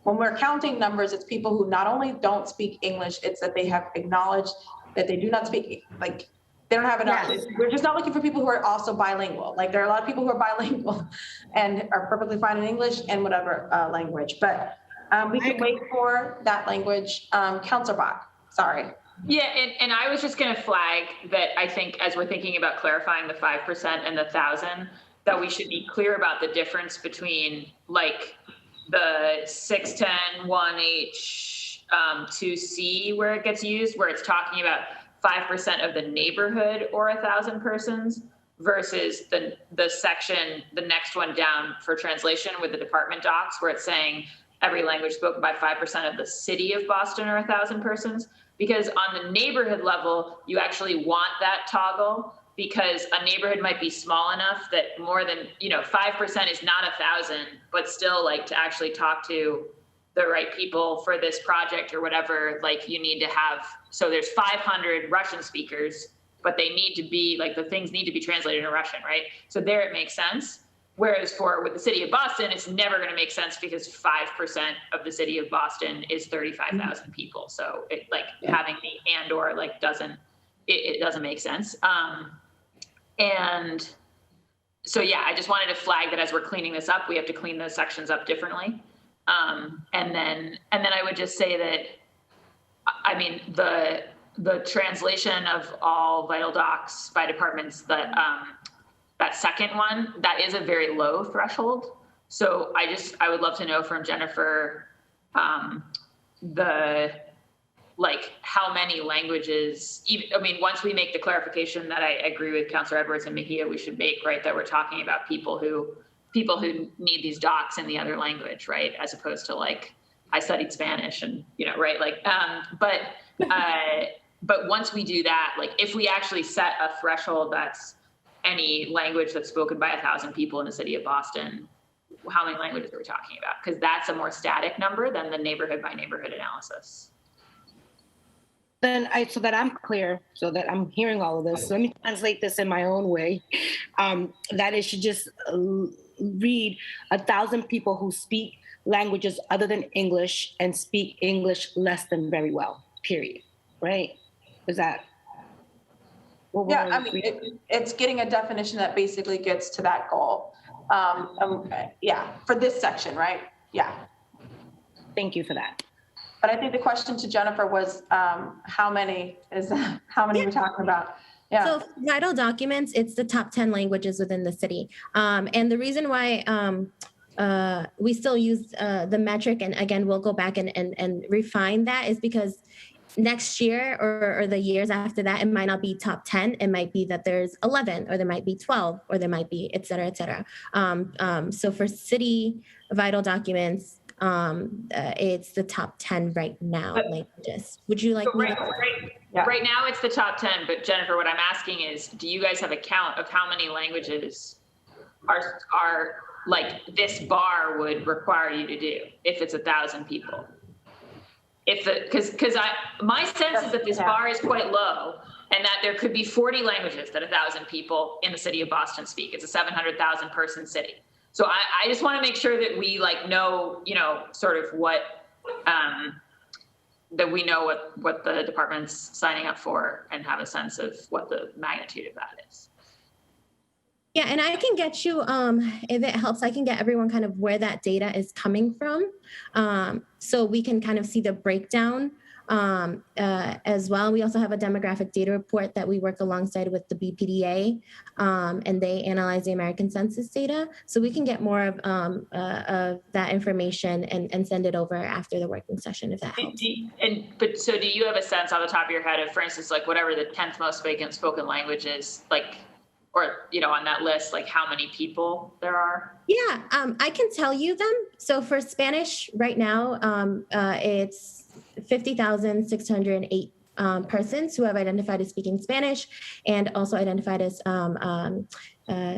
Speaker 1: when we're counting numbers, it's people who not only don't speak English, it's that they have acknowledged that they do not speak, like they don't have enough. Yes. We're just not looking for people who are also bilingual. Like there are a lot of people who are bilingual and are perfectly fine in English and whatever language, but we can wait for that language. Councillor Bach, sorry.
Speaker 8: Yeah, and I was just going to flag that I think as we're thinking about clarifying the 5% and the 1,000, that we should be clear about the difference between like the 610 1H 2C where it gets used, where it's talking about 5% of the neighborhood or 1,000 persons versus the section, the next one down for translation with the department docs, where it's saying every language spoken by 5% of the city of Boston or 1,000 persons. Because on the neighborhood level, you actually want that toggle, because a neighborhood might be small enough that more than, 5% is not 1,000, but still like to actually talk to the right people for this project or whatever, like you need to have, so there's 500 Russian speakers, but they need to be like, the things need to be translated in Russian, right? So there it makes sense. Whereas with the city of Boston, it's never going to make sense because 5% of the city of Boston is 35,000 people. So it having the and or like doesn't make sense. And so, yeah, I just wanted to flag that as we're cleaning this up, we have to clean those sections up differently. And then I would just say that, I mean, the translation of all vital docs by departments, that second one, that is a very low threshold. So I would love to know from Jennifer, how many languages, once we make the clarification that I agree with Councillor Edwards and Mejia, we should make, right, that we're talking about people who need these docs in the other language, right? As opposed to like, I studied Spanish and, right? Like, but once we do that, like if we actually set a threshold that's any language that's spoken by 1,000 people in the city of Boston, how many languages are we talking about? Because that's a more static number than the neighborhood by neighborhood analysis.
Speaker 2: Then so that I'm clear, so that I'm hearing all of this, let me translate this in my own way. That it should just read 1,000 people who speak languages other than English and speak English less than very well, period, right? Is that?
Speaker 1: Yeah, I mean, it's getting a definition that basically gets to that goal. Yeah, for this section, right? Yeah.
Speaker 2: Thank you for that.
Speaker 1: But I think the question to Jennifer was, how many we're talking about? Yeah.
Speaker 3: So vital documents, it's the top 10 languages within the city. And the reason why we still use the metric, and again, we'll go back and refine that, is because next year or the years after that, it might not be top 10. It might be that there's 11, or there might be 12, or there might be et cetera, et cetera. So for city vital documents, it's the top 10 right now languages. Would you like me to?
Speaker 8: Right now it's the top 10, but Jennifer, what I'm asking is, do you guys have a count of how many languages are like this bar would require you to do if it's 1,000 people? Because my sense is that this bar is quite low, and that there could be 40 languages that 1,000 people in the city of Boston speak. It's a 700,000 person city. So I just want to make sure that we like know, you know, sort of what, that we know what the department's signing up for and have a sense of what the magnitude of that is.
Speaker 3: Yeah, and I can get you, if it helps, I can get everyone kind of where that data is coming from. So we can kind of see the breakdown as well. We also have a demographic data report that we work alongside with the BPDA, and they analyze the American Census data. So we can get more of that information and send it over after the working session, if that helps.
Speaker 8: But so do you have a sense on the top of your head of, for instance, like whatever the 10th most spoken language is, like, or, you know, on that list, like how many people there are?
Speaker 3: Yeah, I can tell you them. So for Spanish right now, it's 50,608 persons who have identified as speaking Spanish and also identified as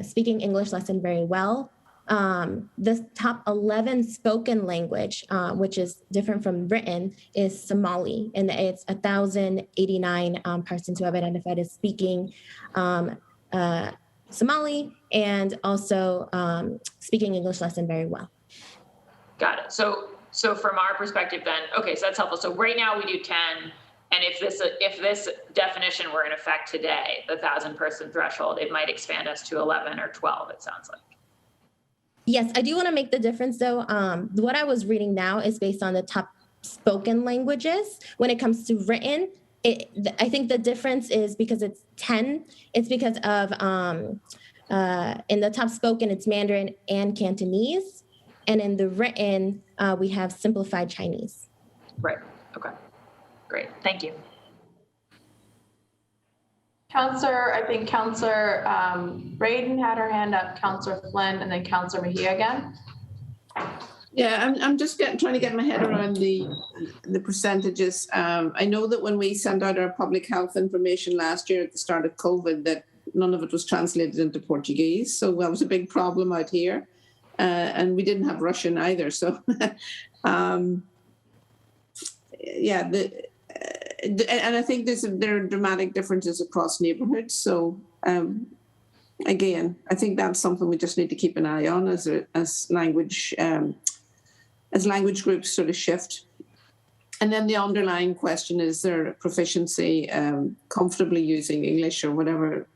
Speaker 3: speaking English less than very well. The top 11 spoken language, which is different from written, is Somali, and it's 1,089 persons who have identified as speaking Somali and also speaking English less than very well.
Speaker 8: Got it. So from our perspective then, okay, so that's helpful. So right now we do 10, and if this definition were in effect today, the 1,000 person threshold, it might expand us to 11 or 12, it sounds like.
Speaker 3: Yes, I do want to make the difference though. What I was reading now is based on the top spoken languages. When it comes to written, I think the difference is because it's 10, it's because of in the top spoken, it's Mandarin and Cantonese. And in the written, we have simplified Chinese.
Speaker 8: Right. Okay. Great. Thank you.
Speaker 1: Councillor, I think Councillor Braden had her hand up, Councillor Flynn, and then Councillor Mejia again.
Speaker 7: Yeah, I'm just trying to get my head around the percentages. I know that when we sent out our public health information last year at the start of COVID, that none of it was translated into Portuguese. So that was a big problem out here. And we didn't have Russian either. So, yeah, and I think there are dramatic differences across neighborhoods. So, again, I think that's something we just need to keep an eye on as language groups sort of shift. And then the underlying question is their proficiency, comfortably using English or whatever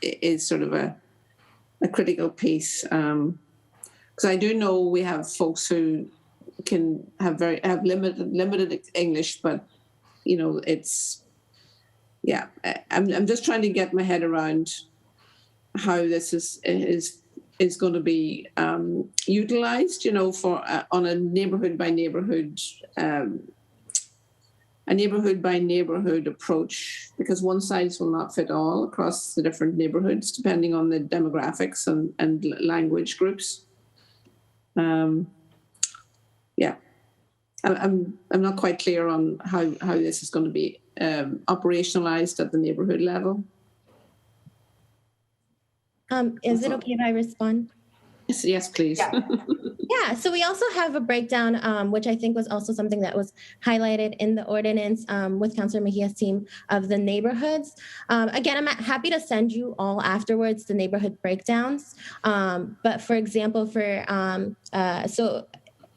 Speaker 7: is sort of a critical piece. Because I do know we have folks who can have limited English, but you know, it's, yeah, I'm just trying to get my head around how this is going to be utilized, you know, for on a neighborhood by neighborhood approach, because one size will not fit all across the different neighborhoods depending on the demographics and language groups. Yeah, I'm not quite clear on how this is going to be operationalized at the neighborhood level.
Speaker 3: Is it okay if I respond?
Speaker 7: Yes, please.
Speaker 1: Yeah.
Speaker 3: Yeah, so we also have a breakdown, which I think was also something that was highlighted in the ordinance with Councillor Mejia's team of the neighborhoods. Again, I'm happy to send you all afterwards the neighborhood breakdowns. But for example,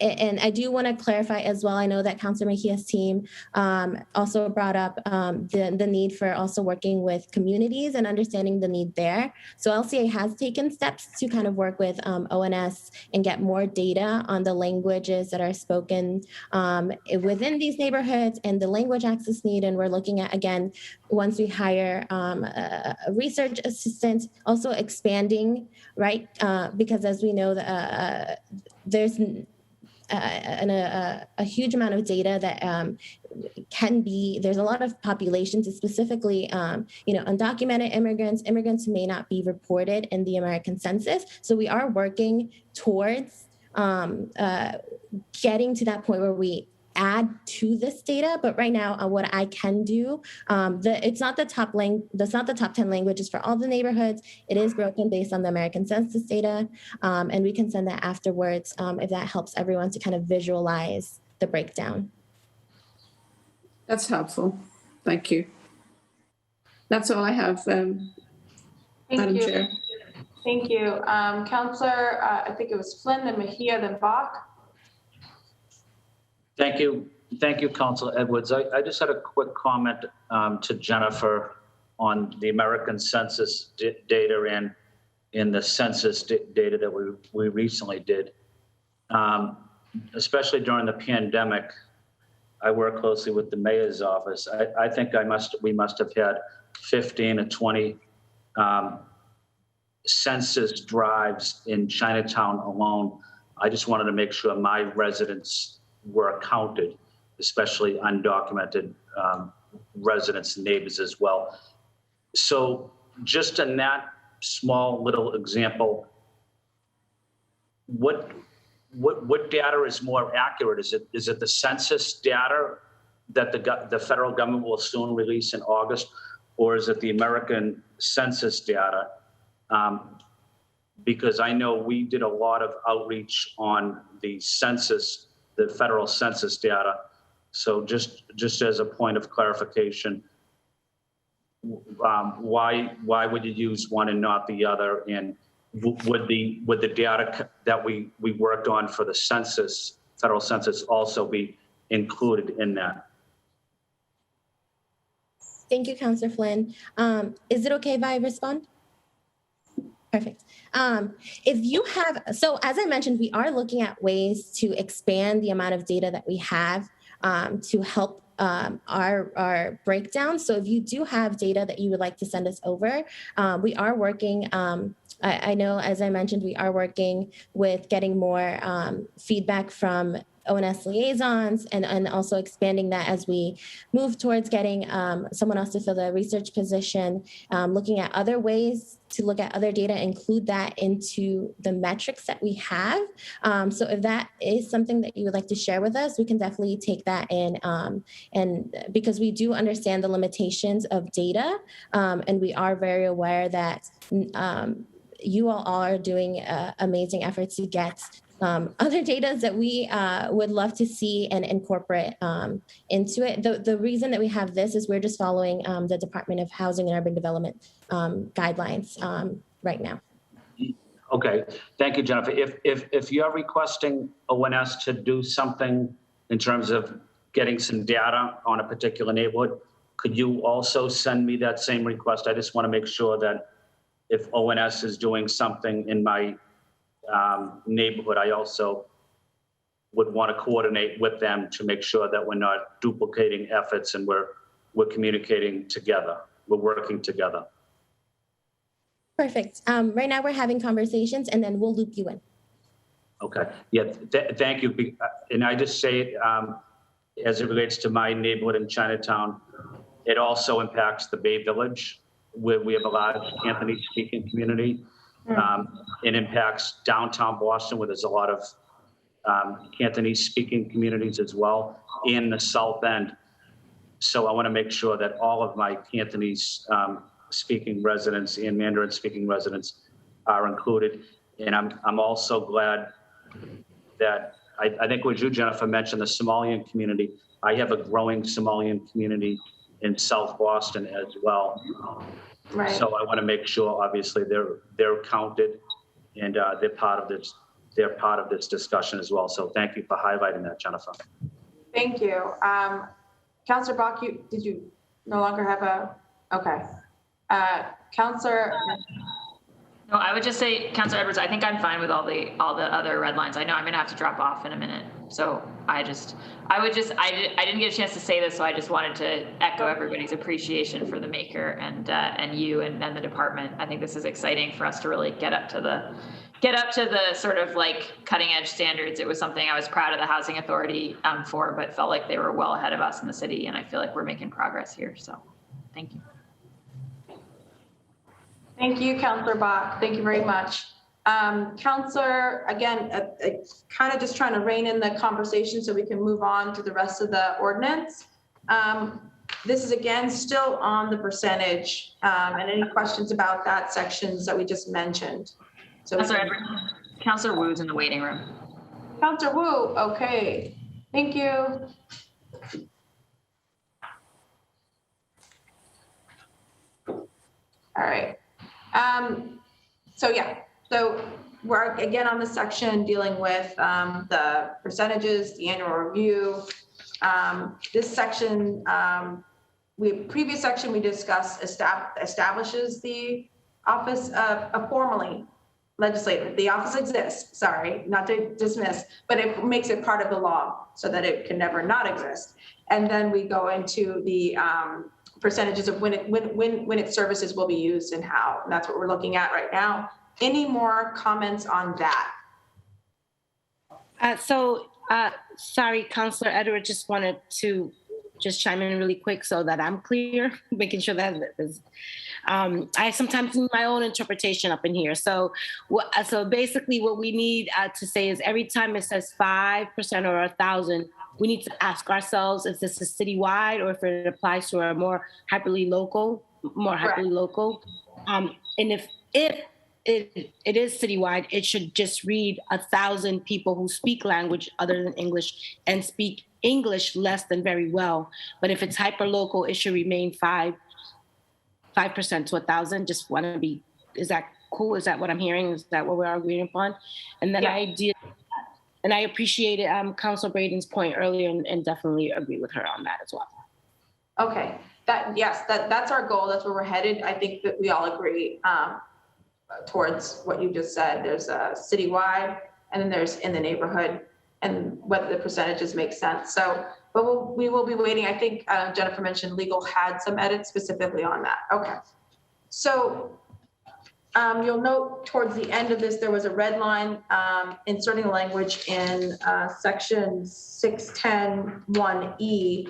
Speaker 3: and I do want to clarify as well, I know that Councillor Mejia's team also brought up the need for also working with communities and understanding the need there. So LCA has taken steps to kind of work with ONS and get more data on the languages that are spoken within these neighborhoods and the language access need. And we're looking at, again, once we hire a research assistant, also expanding, right? Because as we know, there's a huge amount of data that there's a lot of populations, specifically, undocumented immigrants who may not be reported in the American Census. So we are working towards getting to that point where we add to this data, but right now, what I can do, it's not the top 10 languages for all the neighborhoods. It is broken based on the American Census data, and we can send that afterwards if that helps everyone to kind of visualize the breakdown.
Speaker 7: That's helpful. Thank you. That's all I have, Madam Chair.
Speaker 1: Thank you. Councillor, I think it was Flynn, then Mejia, then Bach.
Speaker 9: Thank you. Thank you, Councillor Edwards. I just had a quick comment to Jennifer on the American Census data and in the census data that we recently did. Especially during the pandemic, I work closely with the mayor's office. I think we must have had 15 or 20 census drives in Chinatown alone. I just wanted to make sure my residents were counted, especially undocumented residents and neighbors as well. So just in that small little example, what data is more accurate? Is it the census data that the federal government will soon release in August, or is it the American Census data? Because I know we did a lot of outreach on the census, the federal census data. So just as a point of clarification, why would you use one and not the other? And would the data that we worked on for the census, federal census, also be included in that?
Speaker 3: Thank you, Councillor Flynn. Is it okay if I respond? Perfect. If you have, so as I mentioned, we are looking at ways to expand the amount of data that we have to help our breakdown. So if you do have data that you would like to send us over, we are working, I know, as I mentioned, we are working with getting more feedback from ONS liaisons and also expanding that as we move towards getting someone else to fill the research position, looking at other ways to look at other data, include that into the metrics that we have. So if that is something that you would like to share with us, we can definitely take that in. And because we do understand the limitations of data, and we are very aware that you all are doing amazing efforts to get other data that we would love to see and incorporate into it. The reason that we have this is we're just following the Department of Housing and Urban Development guidelines right now.
Speaker 9: Okay, thank you, Jennifer. If you're requesting ONS to do something in terms of getting some data on a particular neighborhood, could you also send me that same request? I just want to make sure that if ONS is doing something in my neighborhood, I also would want to coordinate with them to make sure that we're not duplicating efforts and we're communicating together. We're working together.
Speaker 3: Perfect. Right now we're having conversations and then we'll loop you in.
Speaker 9: Okay. Yeah. Thank you. And I just say, as it relates to my neighborhood in Chinatown, it also impacts the Bay Village, where we have a large Cantonese speaking community. It impacts downtown Boston, where there's a lot of Cantonese speaking communities as well, in the South End. So I want to make sure that all of my Cantonese speaking residents and Mandarin speaking residents are included. And I'm also glad that I think what you, Jennifer, mentioned, the Somalian community. I have a growing Somalian community in South Boston as well.
Speaker 1: Right.
Speaker 9: So I want to make sure, obviously, they're counted and they're part of this. They're part of this discussion as well. So thank you for highlighting that, Jennifer.
Speaker 1: Thank you. Councillor Bach, did you no longer have a, okay. Councillor.
Speaker 8: No, I would just say, Councillor Edwards, I think I'm fine with all the other red lines. I know I'm going to have to drop off in a minute. So I didn't get a chance to say this, so I just wanted to echo everybody's appreciation for the maker and you and the department. I think this is exciting for us to really get up to the sort of like cutting edge standards. It was something I was proud of the Housing Authority for, but felt like they were well ahead of us in the city, and I feel like we're making progress here. So thank you.
Speaker 1: Thank you, Councillor Bach. Thank you very much. Councillor, again, kind of just trying to rein in the conversation so we can move on to the rest of the ordinance. This is again still on the percentage and any questions about that sections that we just mentioned. So
Speaker 8: Councillor Wu's in the waiting room.
Speaker 1: Councillor Wu, okay. Thank you. All right. So we're again on the section dealing with the percentages, the annual review. This section, previous section we discussed establishes the office of formally legislative. The office exists, sorry, not to dismiss, but it makes it part of the law so that it can never not exist. And then we go into the percentages of when its services will be used and how. And that's what we're looking at right now. Any more comments on that?
Speaker 2: Sorry, Councillor Edward, just wanted to chime in really quick so that I'm clear, making sure that I sometimes need my own interpretation up in here. So basically what we need to say is every time it says 5% or 1,000, we need to ask ourselves if this is citywide or if it applies to a more hyperly local. And if it is citywide, it should just read 1,000 people who speak language other than English and speak English less than very well. But if it's hyperlocal, it should remain 5% to 1,000. Just want to be, is that cool? Is that what I'm hearing? Is that what we're agreeing upon? And then I appreciated Councilor Braden's point earlier and definitely agree with her on that as well.
Speaker 1: Okay, that's our goal. That's where we're headed. I think that we all agree towards what you just said. There's a citywide and then there's in the neighborhood and whether the percentages make sense. So, but we will be waiting. I think Jennifer mentioned legal had some edits specifically on that. Okay. So you'll note towards the end of this, there was a red line inserting the language in section 610(1)(e),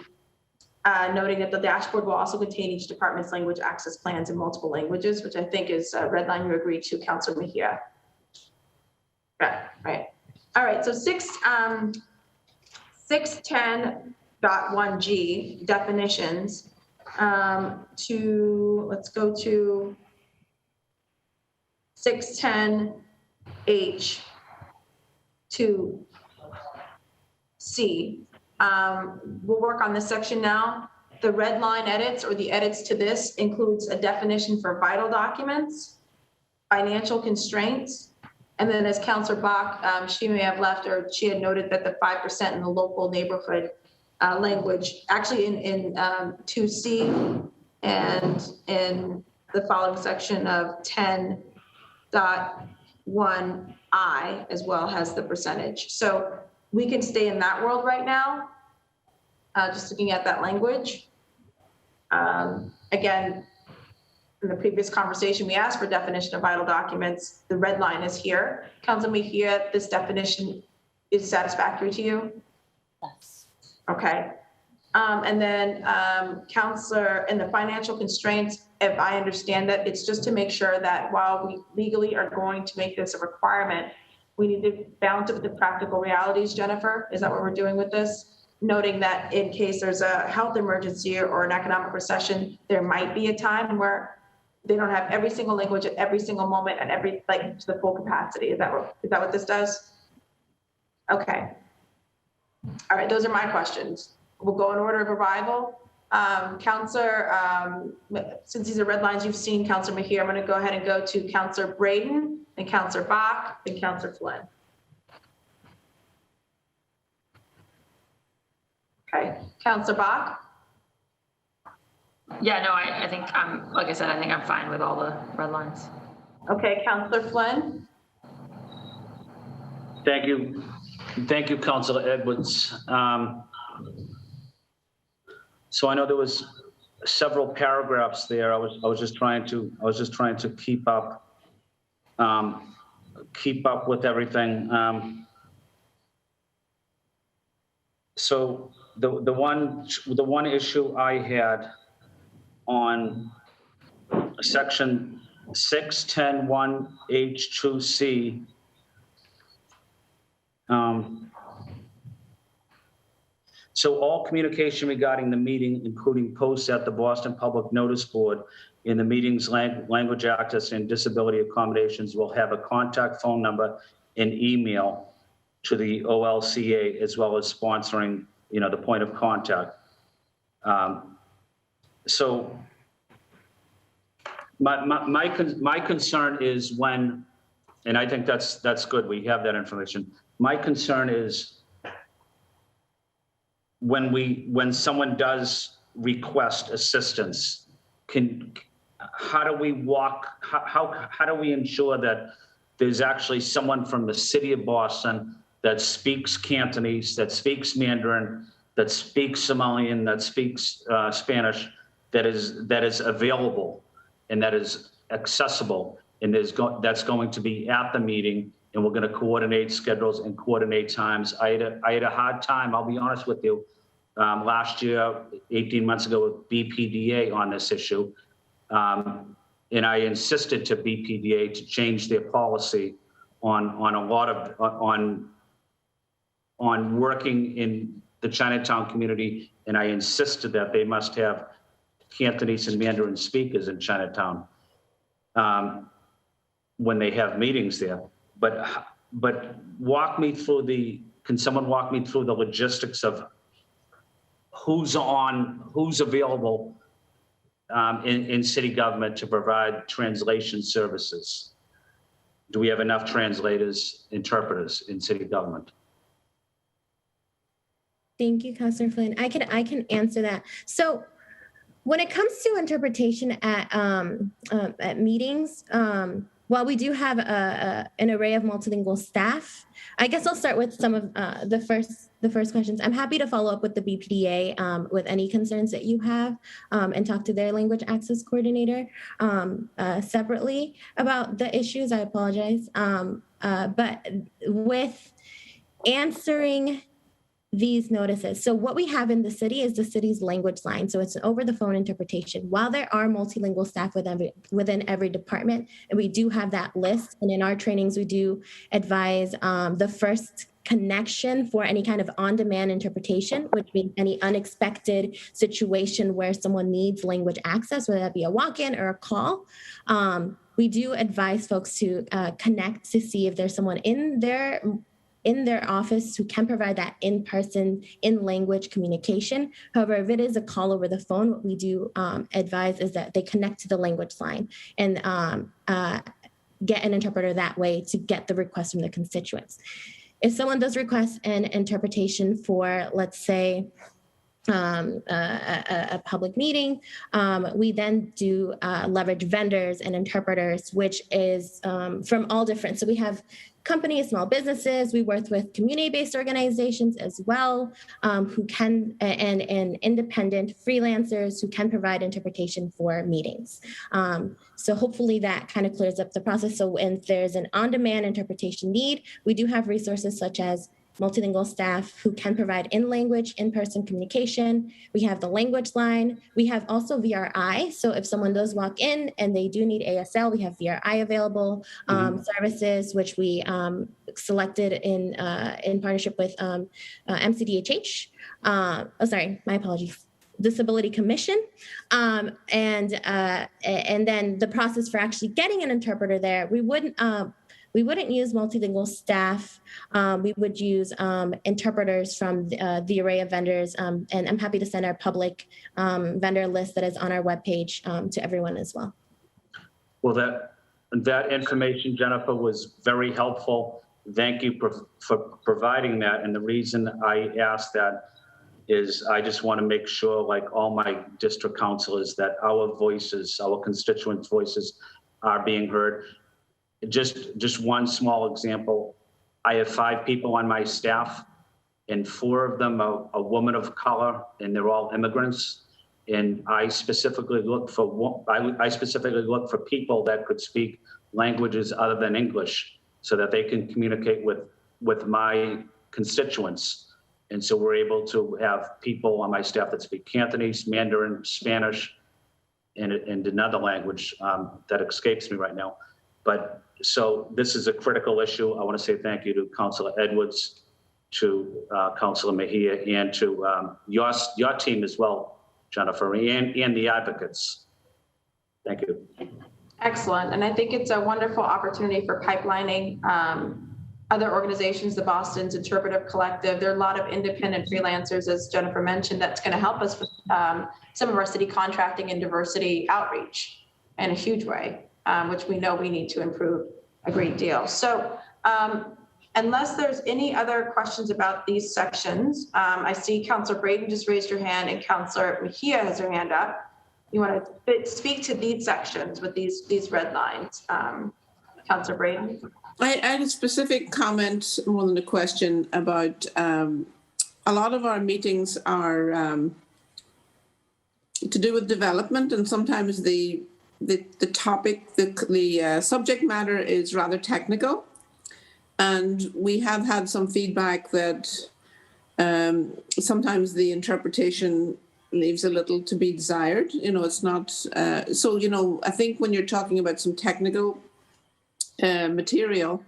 Speaker 1: noting that the dashboard will also contain each department's language access plans in multiple languages, which I think is a red line you agreed to, Councilor Mejia. Right. All right, so 610.1G definitions let's go to 610H to C. We'll work on this section now. The red line edits or the edits to this includes a definition for vital documents, financial constraints, and then as Councillor Bach, she may have left or she had noted that the 5% in the local neighborhood language, actually in 2C and in the following section of 10.1I as well has the percentage. So we can stay in that world right now, just looking at that language. Again, in the previous conversation, we asked for definition of vital documents. The red line is here. Councilor Mejia, this definition is satisfactory to you?
Speaker 2: Yes.
Speaker 1: Okay. And then Councilor, in the financial constraints, if I understand that, it's just to make sure that while we legally are going to make this a requirement, we need to balance it with the practical realities, Jennifer. Is that what we're doing with this? Noting that in case there's a health emergency or an economic recession, there might be a time where they don't have every single language at every single moment and to the full capacity. Is that what this does? Okay. All right, those are my questions. We'll go in order of arrival. Councillor, since these are red lines you've seen, Councillor Mejia, I'm going to go ahead and go to Councillor Braden, and Councillor Bach, and Councillor Flynn. Okay, Councillor Bach?
Speaker 8: Yeah, no, I think like I said, I think I'm fine with all the red lines.
Speaker 1: Okay, Councillor Flynn?
Speaker 9: Thank you. Thank you, Councillor Edwards. So I know there was several paragraphs there. I was just trying to keep up with everything. So the one issue I had on section 610(1)H2C, so all communication regarding the meeting, including posts at the Boston Public Notice Board in the meeting's language access and disability accommodations, will have a contact phone number and email to the OLCA, as well as sponsoring, the point of contact. So My concern is when, and I think that's good, we have that information. My concern is when someone does request assistance, how do we ensure that there's actually someone from the city of Boston that speaks Cantonese, that speaks Mandarin, that speaks Somalian, that speaks Spanish, that is available and that is accessible, and that's going to be at the meeting, and we're going to coordinate schedules and coordinate times. I had a hard time, I'll be honest with you, last year, 18 months ago with BPDA on this issue. And I insisted to BPDA to change their policy on a lot of, on working in the Chinatown community. And I insisted that they must have Cantonese and Mandarin speakers in Chinatown when they have meetings there. But can someone walk me through the logistics of who's available in city government to provide translation services? Do we have enough translators, interpreters in city government?
Speaker 3: Thank you, Councillor Flynn. I can answer that. So when it comes to interpretation at meetings, while we do have an array of multilingual staff, I guess I'll start with some of the first questions. I'm happy to follow up with the BPDA with any concerns that you have and talk to their language access coordinator separately about the issues. I apologize. But with answering these notices. So what we have in the city is the city's language line. So it's an over-the-phone interpretation. While there are multilingual staff within every department, and we do have that list, and in our trainings, we do advise the first connection for any kind of on-demand interpretation, which means any unexpected situation where someone needs language access, whether that be a walk-in or a call. We do advise folks to connect to see if there's someone in their office who can provide that in-person, in-language communication. However, if it is a call over the phone, what we do advise is that they connect to the language line and get an interpreter that way to get the request from the constituents. If someone does request an interpretation for, let's say, a public meeting, we then do leverage vendors and interpreters, which is from all different. So we have companies, small businesses. We work with community-based organizations as well, who can, and independent freelancers who can provide interpretation for meetings. So hopefully that kind of clears up the process. So when there's an on-demand interpretation need, we do have resources such as multilingual staff who can provide in-language, in-person communication. We have the language line. We have also VRI. So if someone does walk in and they do need ASL, we have VRI available services, which we selected in partnership with MCDHH. Sorry, my apologies. Disability Commission. And then the process for actually getting an interpreter there, we wouldn't use multilingual staff. We would use interpreters from the array of vendors. And I'm happy to send our public vendor list that is on our webpage to everyone as well.
Speaker 9: Well, that information, Jennifer, was very helpful. Thank you for providing that. And the reason I asked that is I just want to make sure, like all my district councilors, that our voices, our constituents' voices are being heard. Just one small example. I have 5 people on my staff, and 4 of them are a woman of color, and they're all immigrants. And I specifically look for people that could speak languages other than English, so that they can communicate with my constituents. And so we're able to have people on my staff that speak Cantonese, Mandarin, Spanish, and another language that escapes me right now. But so this is a critical issue. I want to say thank you to Councillor Edwards, to Councillor Mejia, and to your team as well, Jennifer, and the advocates. Thank you.
Speaker 1: Excellent. And I think it's a wonderful opportunity for pipelining other organizations, the Boston's Interpretive Collective. There are a lot of independent freelancers, as Jennifer mentioned, that's going to help us with some of our city contracting and diversity outreach. in a huge way, which we know we need to improve a great deal. So unless there's any other questions about these sections, I see Councillor Braden just raised your hand and Councillor Mejia has her hand up. You want to speak to these sections with these red lines. Councillor Braden?
Speaker 7: I had a specific comment more than a question about a lot of our meetings are to do with development, and sometimes the topic, the subject matter is rather technical. And we have had some feedback that sometimes the interpretation leaves a little to be desired. You know, it's not, so, you know, I think when you're talking about some technical material,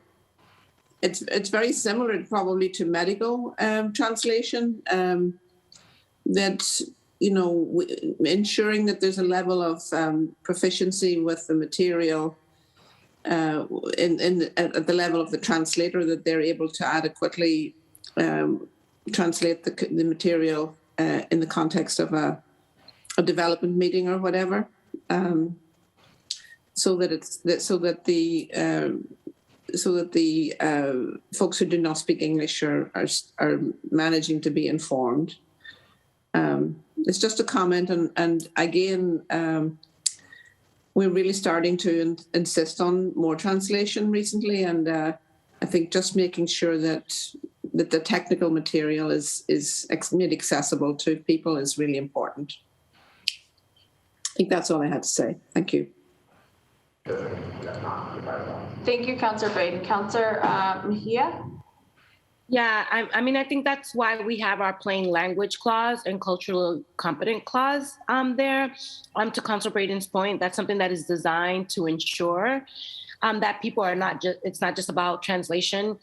Speaker 7: it's very similar probably to medical translation, that, you know, ensuring that there's a level of proficiency with the material at the level of the translator, that they're able to adequately translate the material in the context of a development meeting or whatever, so that the folks who do not speak English are managing to be informed. It's just a comment, and again, we're really starting to insist on more translation recently, and I think just making sure that the technical material is made accessible to people is really important. I think that's all I had to say. Thank you.
Speaker 1: Thank you, Councillor Braden. Councillor Mejia?
Speaker 2: Yeah, I mean, I think that's why we have our plain language clause and cultural competent clause there. To Councillor Braden's point, that's something that is designed to ensure that people are not just, it's not just about translation,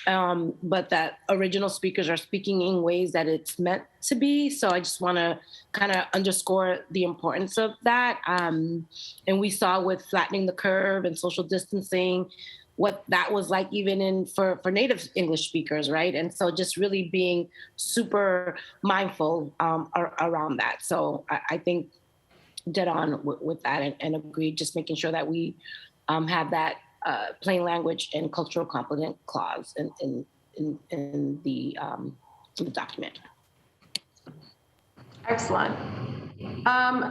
Speaker 2: but that original speakers are speaking in ways that it's meant to be. So I just want to kind of underscore the importance of that. And we saw with flattening the curve and social distancing, what that was like even for native English speakers, right? And so just really being super mindful around that. So I think dead on with that and agreed, just making sure that we have that plain language and cultural competent clause in the document.
Speaker 1: Excellent.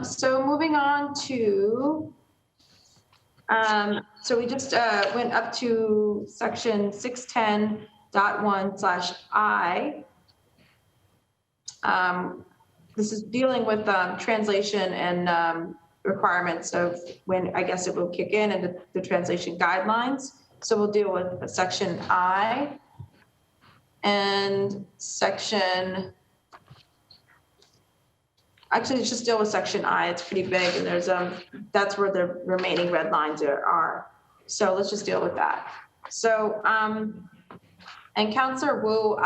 Speaker 1: So moving on to, so we just went up to section 610.1/I. This is dealing with translation and requirements of when, I guess, it will kick in and the translation guidelines. So we'll deal with section I and section, actually let's just deal with section I. It's pretty big and there's that's where the remaining red lines are. So let's just deal with that. So and Councillor Wu,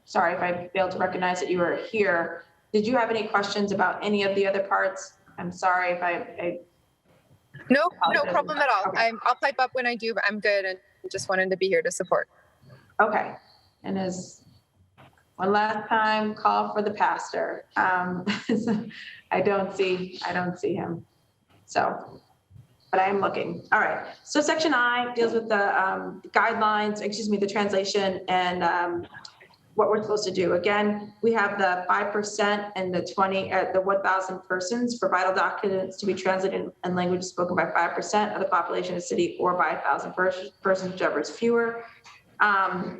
Speaker 1: sorry if I failed to recognize that you were here. Did you have any questions about any of the other parts? I'm sorry if I
Speaker 10: No problem at all. Okay. I'll pipe up when I do, but I'm good and just wanted to be here to support.
Speaker 1: Okay. And as one last time, call for the pastor. I don't see him. So, but I am looking. All right. So section I deals with the guidelines, the translation and what we're supposed to do. Again, we have the 5% and the 1,000 persons for vital documents to be translated in language spoken by 5% of the population of the city or by 1,000 persons, whichever is fewer. I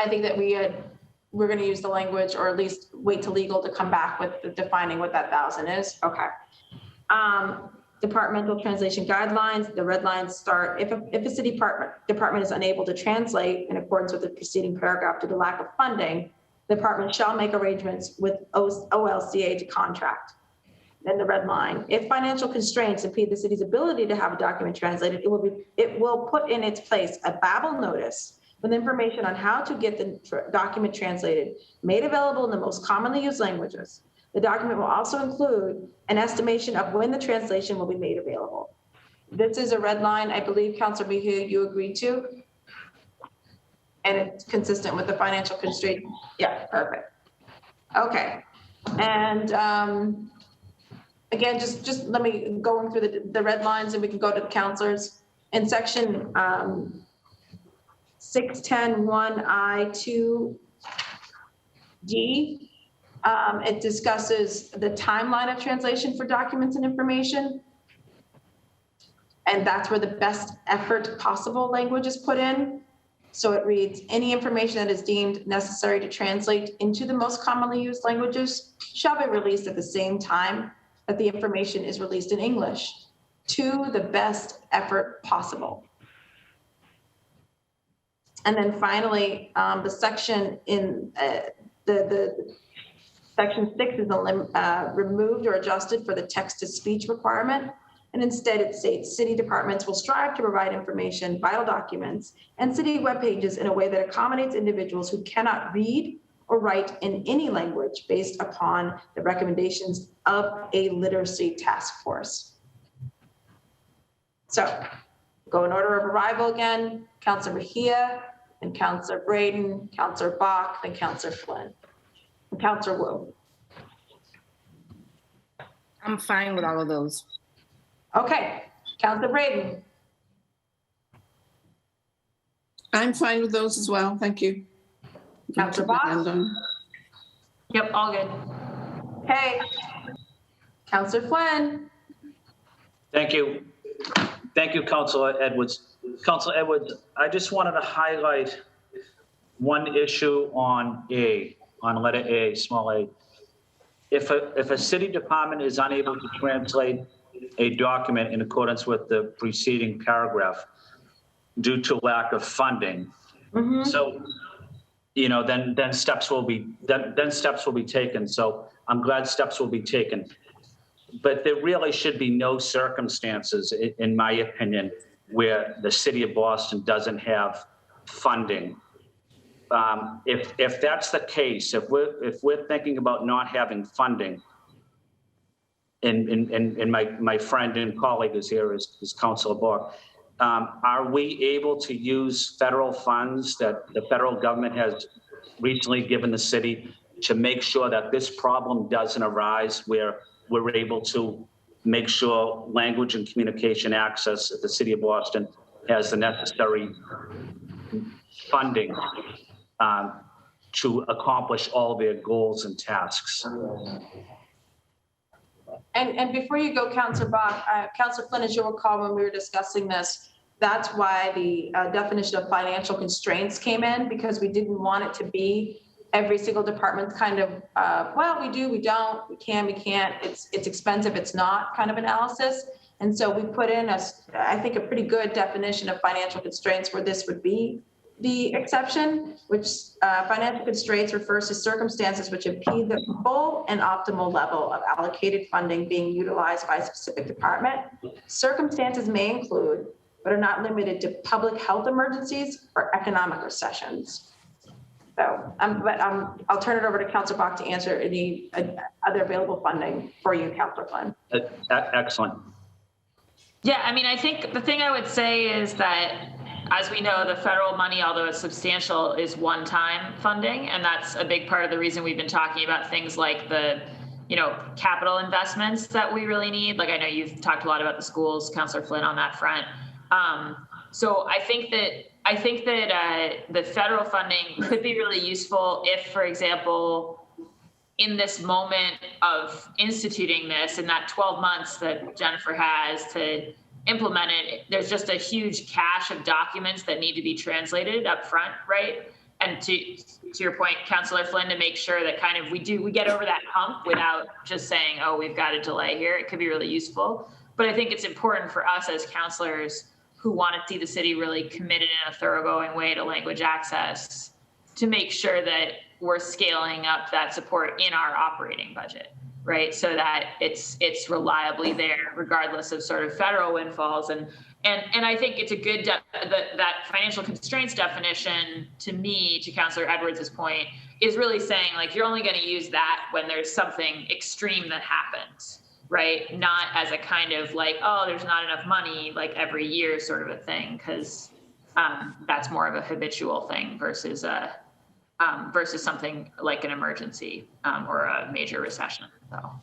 Speaker 1: think that we're going to use the language, or at least wait till legal to come back with defining what that 1,000 is. Okay. Departmental translation guidelines, the red lines start, if a city department is unable to translate in accordance with the preceding paragraph due to lack of funding, the department shall make arrangements with OLCA to contract. Then the red line, if financial constraints impede the city's ability to have a document translated, it will put in its place a Babel notice with information on how to get the document translated, made available in the most commonly used languages. The document will also include an estimation of when the translation will be made available. This is a red line, I believe, Councillor Mejia, you agreed to, and it's consistent with the financial constraint. Yeah, perfect. Okay, and again, just let me go through the red lines and we can go to the counselors. In section 610(1)(I)(2)(D), it discusses the timeline of translation for documents and information. And that's where the best effort possible language is put in. So it reads, any information that is deemed necessary to translate into the most commonly used languages shall be released at the same time that the information is released in English, to the best effort possible. And then finally, the section in the section 6 is removed or adjusted for the text-to-speech requirement. And instead it states city departments will strive to provide information, vital documents, and city web pages in a way that accommodates individuals who cannot read or write in any language based upon the recommendations of a literacy task force. So go in order of arrival again, Councillor Mejia, and Councillor Braden, Councillor Bach, then Councillor Flynn, and Councillor Wu.
Speaker 2: I'm fine with all of those.
Speaker 1: Okay, Councillor Braden.
Speaker 7: I'm fine with those as well. Thank you.
Speaker 1: Councillor Bach.
Speaker 8: Yep, all good.
Speaker 1: Okay. Councillor Flynn.
Speaker 9: Thank you. Thank you, Councillor Edwards. Councillor Edwards, I just wanted to highlight one issue on letter A, small a. If a city department is unable to translate a document in accordance with the preceding paragraph due to lack of funding, so then steps will be taken. So I'm glad steps will be taken. But there really should be no circumstances, in my opinion, where the city of Boston doesn't have funding. If that's the case, if we're thinking about not having funding, and my friend and colleague is here is Councillor Bork, are we able to use federal funds that the federal government has recently given the city to make sure that this problem doesn't arise, where we're able to make sure language and communication access at the city of Boston has the necessary funding to accomplish all their goals and tasks?
Speaker 1: And before you go, Councillor Bach, Councillor Flynn, as you'll recall when we were discussing this, that's why the definition of financial constraints came in, because we didn't want it to be every single department kind of, well, we do, we don't, we can, we can't, it's expensive, it's not kind of analysis. And so we put in I think a pretty good definition of financial constraints where this would be the exception, which financial constraints refers to circumstances which impede the full and optimal level of allocated funding being utilized by a specific department. Circumstances may include, but are not limited to, public health emergencies or economic recessions. So, I'll turn it over to Councillor Bach to answer any other available funding for you, Councillor Flynn.
Speaker 9: Excellent.
Speaker 8: Yeah, I mean, I think the thing I would say is that, as we know, the federal money, although it's substantial, is one-time funding. And that's a big part of the reason we've been talking about things like the, capital investments that we really need. Like, I know you've talked a lot about the schools, Councillor Flynn, on that front. So I think that the federal funding could be really useful if, for example, in this moment of instituting this, in that 12 months that Jennifer has to implement it, there's just a huge cache of documents that need to be translated up front, right? And to your point, Councillor Flynn, to make sure that kind of we get over that hump without just saying, oh, we've got a delay here. It could be really useful. But I think it's important for us as councillors who want to see the city really committed in a thoroughgoing way to language access to make sure that we're scaling up that support in our operating budget, right? So that it's reliably there regardless of sort of federal windfalls. And I think it's a good, that financial constraints definition, to me, to Councillor Edwards' point, is really saying, like, you're only going to use that when there's something extreme that happens, right? Not as a kind of like, oh, there's not enough money, like every year sort of a thing, because that's more of a habitual thing versus something like an emergency or a major recession. So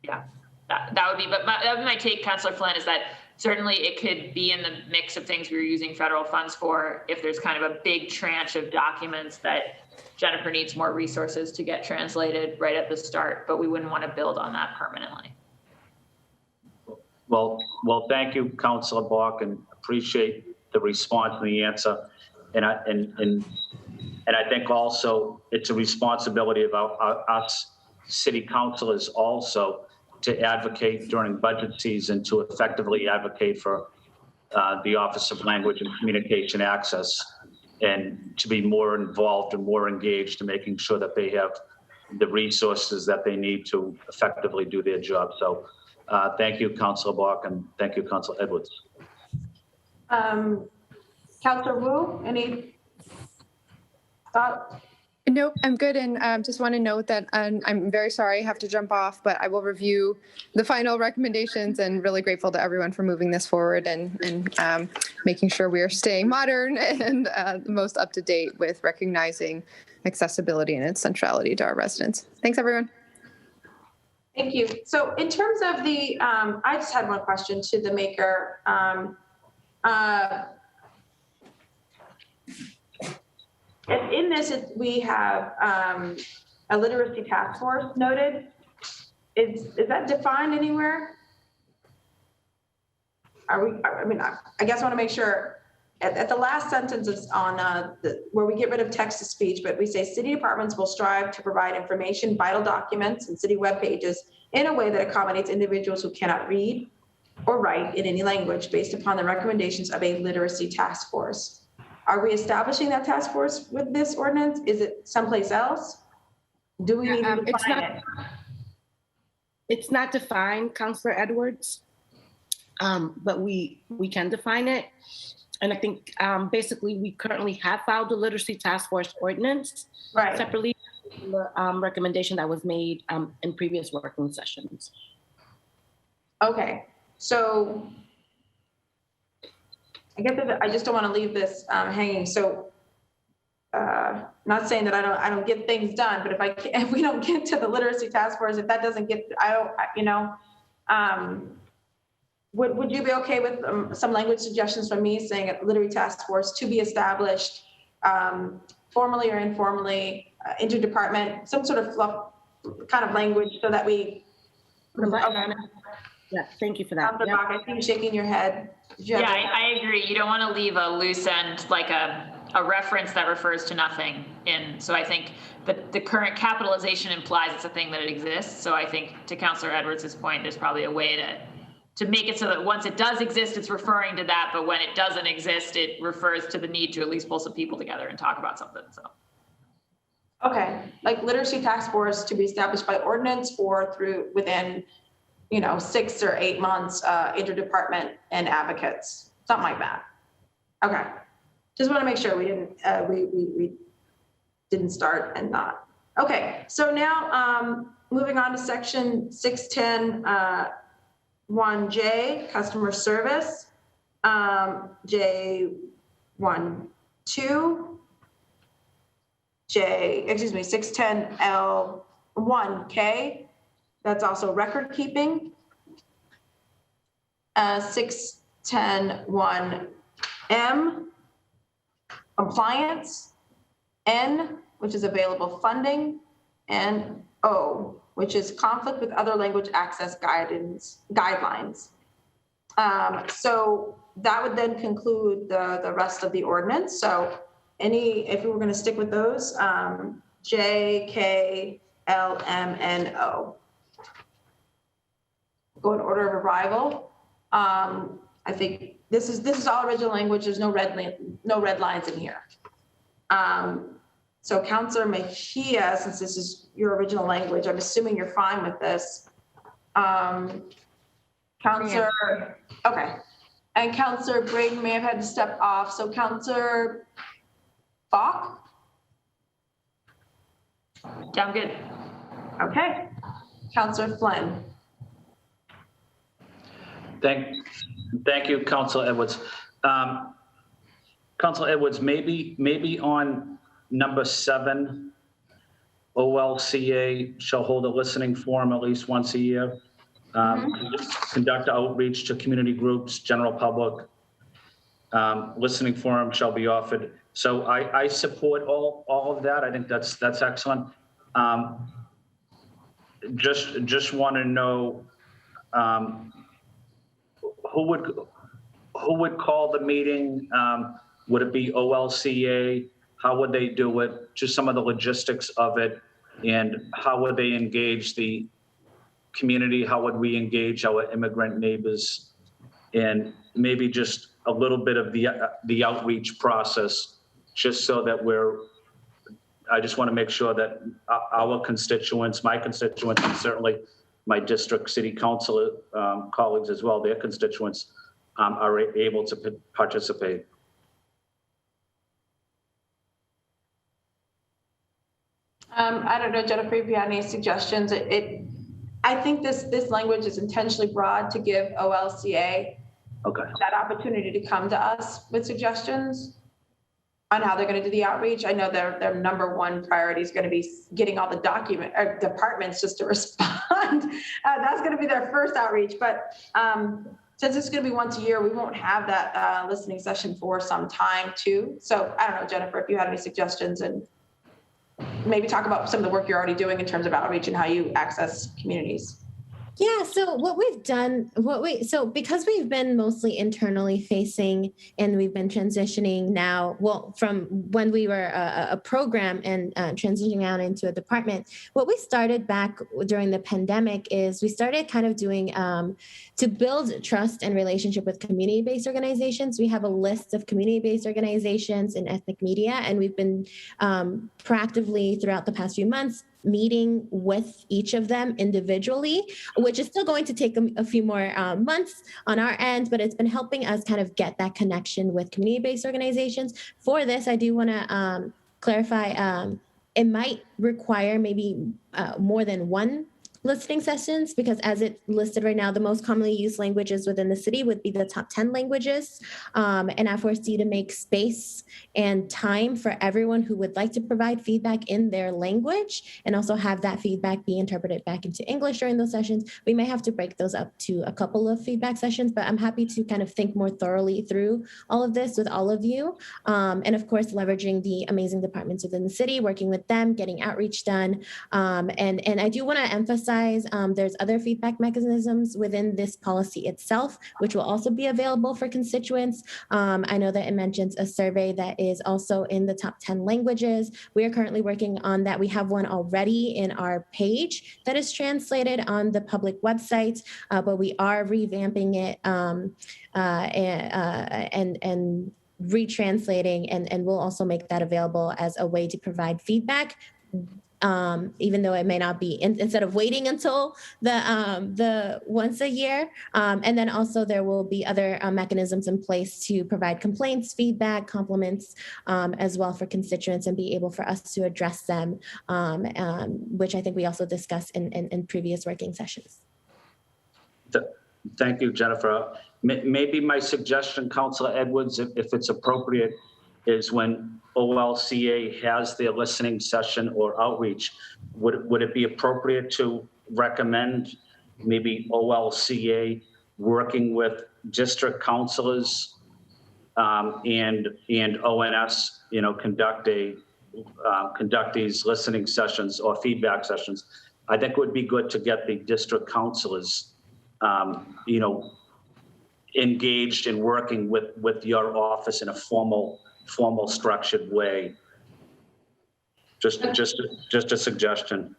Speaker 8: Yeah, that would be, but that would be my take, Councillor Flynn, is that certainly it could be in the mix of things we're using federal funds for if there's kind of a big tranche of documents that Jennifer needs more resources to get translated right at the start, but we wouldn't want to build on that permanently.
Speaker 9: Well, thank you, Councillor Bach, and appreciate the response and the answer. And I think also it's a responsibility of us city councilors also to advocate during budget season, to effectively advocate for the Office of Language and Communication Access, and to be more involved and more engaged in making sure that they have the resources that they need to effectively do their job. So thank you, Councillor Bach, and thank you, Councillor Edwards.
Speaker 1: Councillor Wu, any thoughts?
Speaker 10: Nope, I'm good. And just want to note that I'm very sorry I have to jump off, but I will review the final recommendations, and really grateful to everyone for moving this forward and making sure we are staying modern and the most up to date with recognizing accessibility and its centrality to our residents. Thanks, everyone.
Speaker 1: Thank you. So in terms of the, I just had one question to the maker. In this, we have a literacy task force noted. Is that defined anywhere? I mean, I guess I want to make sure at the last sentence is on where we get rid of text to speech, but we say city departments will strive to provide information, vital documents, and city web pages in a way that accommodates individuals who cannot read or write in any language based upon the recommendations of a literacy task force. Are we establishing that task force with this ordinance? Is it someplace else? Do we need to define it?
Speaker 2: It's not defined, Councillor Edwards, but we can define it. And I think basically we currently have filed the literacy task force ordinance separately from the recommendation that was made in previous working sessions.
Speaker 1: Okay, so I guess I just don't want to leave this hanging. So, not saying that I don't get things done, but if we don't get to the literacy task force, if that doesn't get, would you be okay with some language suggestions from me saying a literary task force to be established formally or informally, interdepartment, some sort of fluff kind of language so that we.
Speaker 2: Yeah, thank you for that.
Speaker 1: Yep. I see you shaking your head.
Speaker 8: Yeah, I agree. You don't want to leave a loose end, like a reference that refers to nothing in. So I think that the current capitalization implies it's a thing that it exists. So I think to Councillor Edwards' point, there's probably a way to make it so that once it does exist, it's referring to that. But when it doesn't exist, it refers to the need to at least pull some people together and talk about something. So.
Speaker 1: Okay, like literacy task force to be established by ordinance or within 6 or 8 months, interdepartment and advocates, something like that. Okay, just want to make sure we didn't start and not. Okay, so now moving on to section 610 1J, customer service, J12, 610 L1K. That's also record keeping. 610 1M, compliance. N, which is available funding. And O, which is conflict with other language access guidelines. So that would then conclude the rest of the ordinance. So if we were going to stick with those, J, K, L, M, N, O. Go in order of arrival. I think this is all original language. There's no red lines in here. So Councillor Mejia, since this is your original language, I'm assuming you're fine with this. Councillor, okay. And Councillor Braden may have had to step off. So Councillor Bach?
Speaker 8: Yeah, I'm good.
Speaker 1: Okay. Councillor Flynn?
Speaker 9: Thank you, Councillor Edwards. Councillor Edwards, maybe on number 7, OLCA shall hold a listening forum at least once a year. Conduct outreach to community groups, general public. Listening forum shall be offered. So I support all of that. I think that's excellent. Just want to know who would call the meeting? Would it be OLCA? How would they do it? Just some of the logistics of it, and how would they engage the community? How would we engage our immigrant neighbors? And maybe just a little bit of the outreach process, just so that I just want to make sure that our constituents, my constituents, and certainly my district city council colleagues as well, their constituents are able to participate.
Speaker 1: I don't know, Jennifer, if you had any suggestions. I think this language is intentionally broad to give OLCA that opportunity to come to us with suggestions on how they're going to do the outreach. I know their number one priority is going to be getting all the departments just to respond. That's going to be their first outreach. But since it's going to be once a year, we won't have that listening session for some time too. So I don't know, Jennifer, if you had any suggestions, and maybe talk about some of the work you're already doing in terms of outreach and how you access communities.
Speaker 3: Yeah, so what we've done, because we've been mostly internally facing and we've been transitioning now, from when we were a program and transitioning out into a department, what we started back during the pandemic is we started kind of doing, to build trust and relationship with community-based organizations. We have a list of community-based organizations in ethnic media, and we've been proactively throughout the past few months meeting with each of them individually, which is still going to take a few more months on our end, but it's been helping us kind of get that connection with community-based organizations. For this, I do want to clarify, it might require maybe more than one listening sessions, because as it's listed right now, the most commonly used languages within the city would be the top 10 languages. And I foresee to make space and time for everyone who would like to provide feedback in their language and also have that feedback be interpreted back into English during those sessions. We may have to break those up to a couple of feedback sessions, but I'm happy to kind of think more thoroughly through all of this with all of you. And of course, leveraging the amazing departments within the city, working with them, getting outreach done. And I do want to emphasize there's other feedback mechanisms within this policy itself, which will also be available for constituents. I know that it mentions a survey that is also in the top 10 languages. We are currently working on that. We have one already in our page that is translated on the public website, but we are revamping it and retranslating, and we'll also make that available as a way to provide feedback. Even though it may not be instead of waiting until the once a year. And then also there will be other mechanisms in place to provide complaints, feedback, compliments as well for constituents, and be able for us to address them, which I think we also discussed in previous working sessions.
Speaker 9: Thank you, Jennifer. Maybe my suggestion, Councillor Edwards, if it's appropriate, is when OLCA has their listening session or outreach, would it be appropriate to recommend maybe OLCA working with district councilors and ONS, conduct these listening sessions or feedback sessions? I think it would be good to get the district councilors, engaged in working with your office in a formal structured way. Just a suggestion.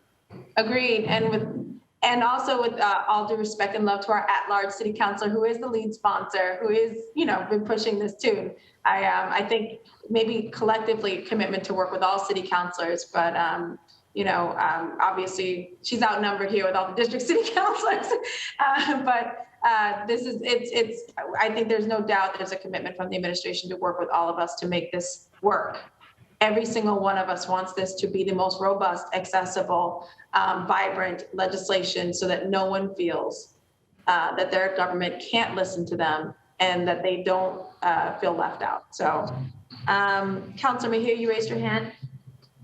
Speaker 1: Agreed. And also with all due respect and love to our at-large city councilor, who is the lead sponsor, who is, been pushing this too. I think maybe collectively commitment to work with all city councilors, but obviously she's outnumbered here with all the district city councilors. But I think there's no doubt there's a commitment from the administration to work with all of us to make this work. Every single one of us wants this to be the most robust, accessible, vibrant legislation, so that no one feels that their government can't listen to them and that they don't feel left out. So, Councilor Mejia, you raised your hand.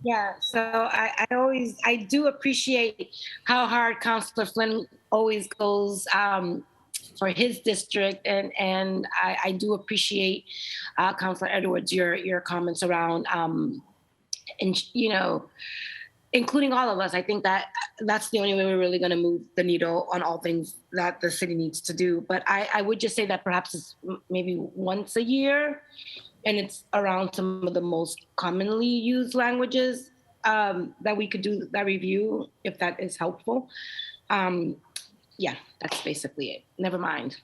Speaker 2: Yeah, so I do appreciate how hard Councillor Flynn always goes for his district, and I do appreciate Councillor Edwards your comments around and including all of us. I think that's the only way we're really going to move the needle on all things that the city needs to do. But I would just say that perhaps it's maybe once a year, and it's around some of the most commonly used languages that we could do that review, if that is helpful. Yeah, that's basically it. Never mind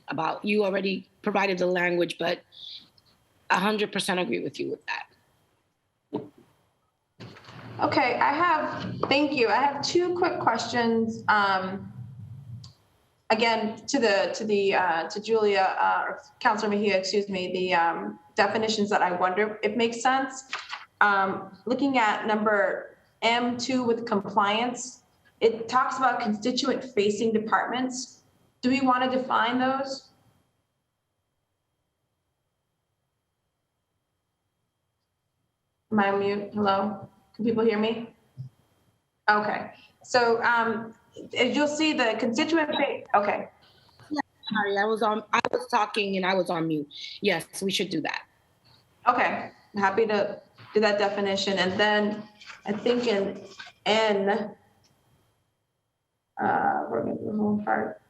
Speaker 2: about, you already provided the language, but 100% agree with you with that.
Speaker 1: Okay, thank you. I have two quick questions. Again, to Julia, or Councilor Mejia, excuse me, the definitions that I wonder if makes sense. Looking at number M2 with compliance, it talks about constituent facing departments. Do we want to define those? Am I on mute? Hello? Can people hear me? Okay. So as you'll see, the constituent, okay.
Speaker 2: Sorry, I was talking and I was on mute. Yes, we should do that.
Speaker 1: Okay, I'm happy to do that definition. And then I think in N, we're going to do the whole part.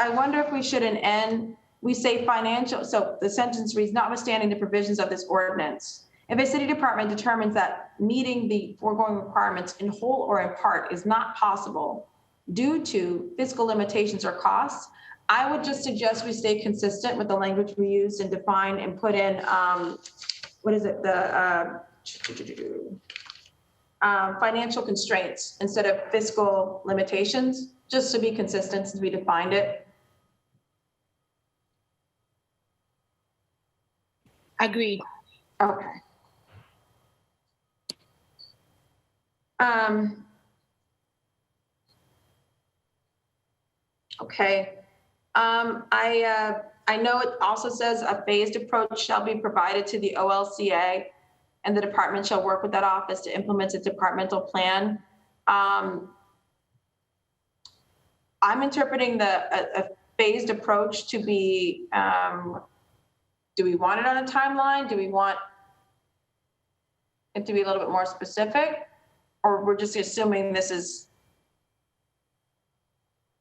Speaker 1: I wonder if we should in N, we say financial, so the sentence reads, notwithstanding the provisions of this ordinance, if a city department determines that meeting the foregoing requirements in whole or in part is not possible due to fiscal limitations or costs, I would just suggest we stay consistent with the language we used and define and put in, what is it, the financial constraints instead of fiscal limitations, just to be consistent since we defined it.
Speaker 2: Agreed.
Speaker 1: Okay. Okay. I know it also says a phased approach shall be provided to the OLCA, and the department shall work with that office to implement a departmental plan. I'm interpreting a phased approach to be, do we want it on a timeline? Do we want it to be a little bit more specific? Or we're just assuming this is,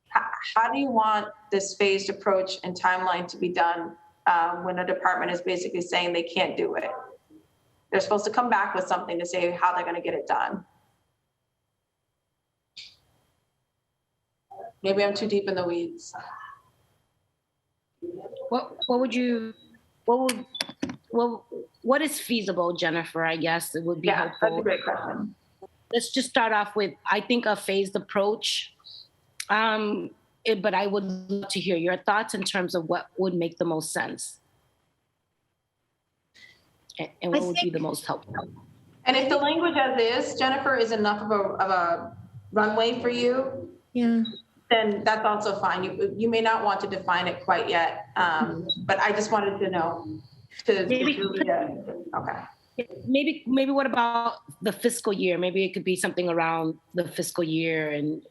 Speaker 1: how do you want this phased approach and timeline to be done when a department is basically saying they can't do it? They're supposed to come back with something to say how they're going to get it done. Maybe I'm too deep in the weeds.
Speaker 2: What is feasible, Jennifer? I guess it would be helpful.
Speaker 1: That's a great question.
Speaker 2: Let's just start off with, I think, a phased approach. But I would love to hear your thoughts in terms of what would make the most sense. And what would be the most helpful.
Speaker 1: And if the language as is, Jennifer, is enough of a runway for you,
Speaker 3: yeah,
Speaker 1: then that's also fine. You may not want to define it quite yet, but I just wanted to know. Okay.
Speaker 2: Maybe what about the fiscal year? Maybe it could be something around the fiscal year and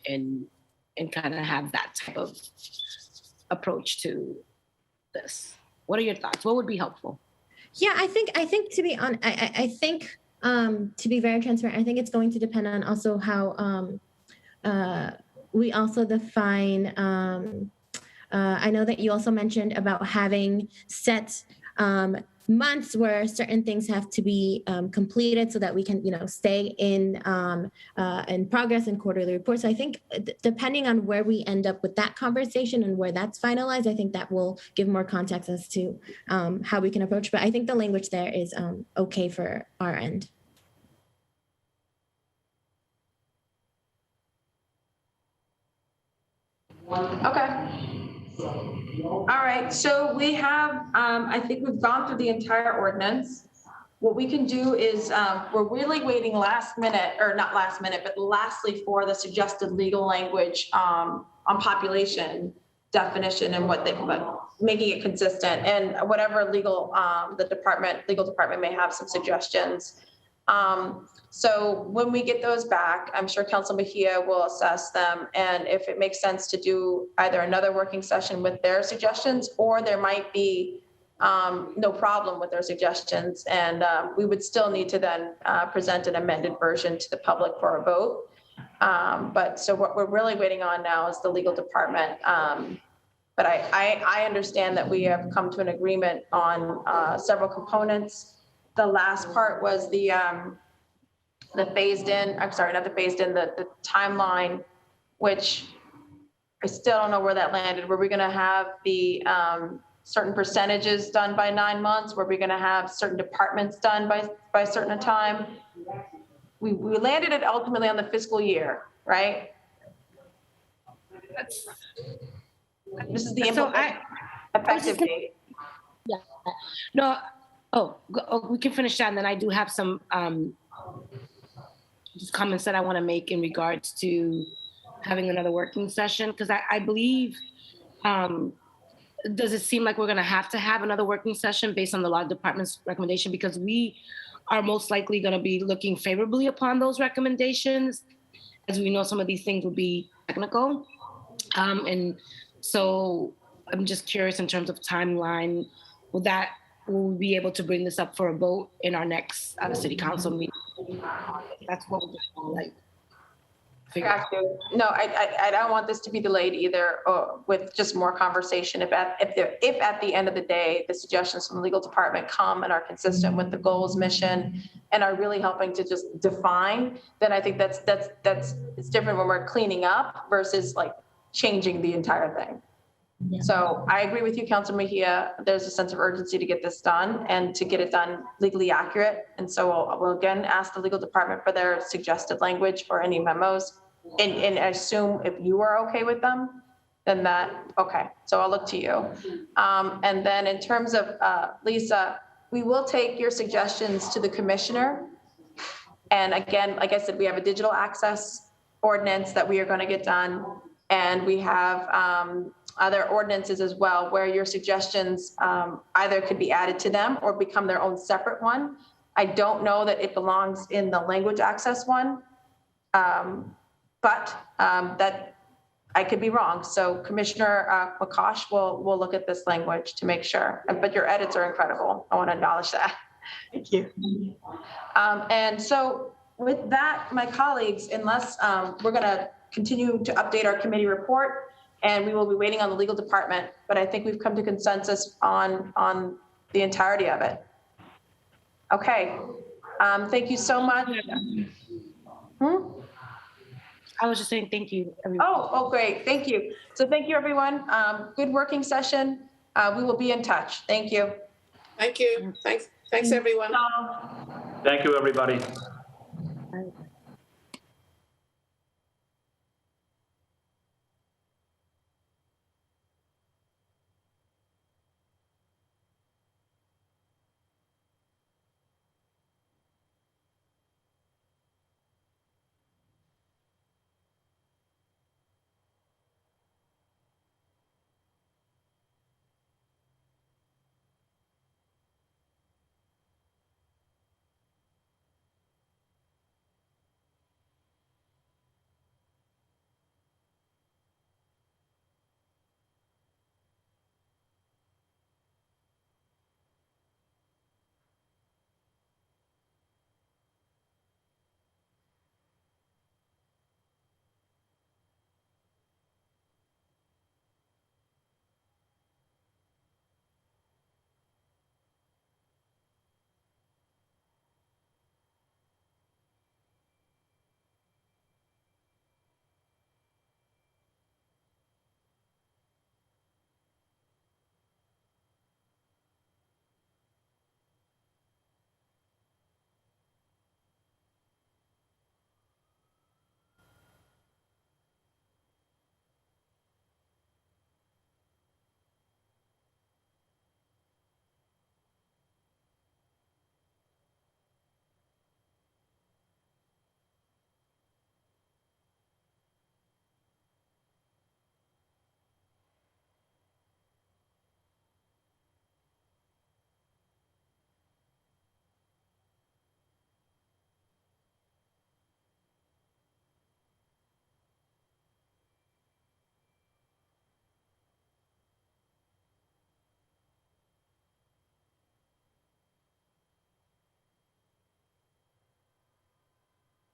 Speaker 2: kind of have that type of approach to this. What are your thoughts? What would be helpful?
Speaker 3: Yeah, I think to be on, I think to be very transparent, I think it's going to depend on also how we also define. I know that you also mentioned about having set months where certain things have to be completed so that we can, stay in progress and quarterly reports. So I think depending on where we end up with that conversation and where that's finalized, I think that will give more context as to how we can approach. But I think the language there is okay for our end.
Speaker 1: Okay. All right, so we have, I think we've gone through the entire ordinance. What we can do is we're really waiting last minute, or not last minute, but lastly for the suggested legal language on population definition and what they put. making it consistent, and whatever legal department may have some suggestions. So when we get those back, I'm sure Council Mejia will assess them, and if it makes sense to do either another working session with their suggestions, or there might be no problem with their suggestions, and we would still need to then present an amended version to the public for a vote. But so what we're really waiting on now is the legal department. But I understand that we have come to an agreement on several components. The last part was the phased in, I'm sorry, not the phased in, the timeline, which I still don't know where that landed. Were we going to have the certain percentages done by 9 months? Were we going to have certain departments done by a certain time? We landed it ultimately on the fiscal year, right? This is the effective date.
Speaker 2: Yeah. No. Oh, we can finish that, and then I do have some just comments that I want to make in regards to having another working session, because I believe, does it seem like we're going to have another working session based on the law department's recommendation? Because we are most likely going to be looking favorably upon those recommendations, as we know some of these things will be technical. And so I'm just curious in terms of timeline, will we be able to bring this up for a vote in our next city council meeting? That's what we're just like.
Speaker 1: Got you. No, I don't want this to be delayed either, with just more conversation. If at the end of the day, the suggestions from the legal department come and are consistent with the goals, mission, and are really helping to just define, then I think that's it's different when we're cleaning up versus like changing the entire thing. Yeah. So I agree with you, Councilor Mejia. There's a sense of urgency to get this done and to get it done legally accurate. And so we'll again ask the legal department for their suggested language for any memos, and assume if you are okay with them, then okay. So I'll look to you. And then in terms of Lisa, we will take your suggestions to the commissioner. And again, like I said, we have a digital access ordinance that we are going to get done, and we have other ordinances as well, where your suggestions either could be added to them or become their own separate one. I don't know that it belongs in the language access one, but that I could be wrong. So Commissioner McCosh will look at this language to make sure. But your edits are incredible. I want to acknowledge that.
Speaker 5: Thank you.
Speaker 1: And so with that, my colleagues, unless we're going to continue to update our committee report, and we will be waiting on the legal department, but I think we've come to consensus on the entirety of it. Okay, thank you so much.
Speaker 2: I was just saying thank you, everyone.
Speaker 1: Oh, great, thank you. So thank you, everyone. Good working session. We will be in touch. Thank you.
Speaker 7: Thank you. Thanks, everyone.
Speaker 9: Thank you, everybody.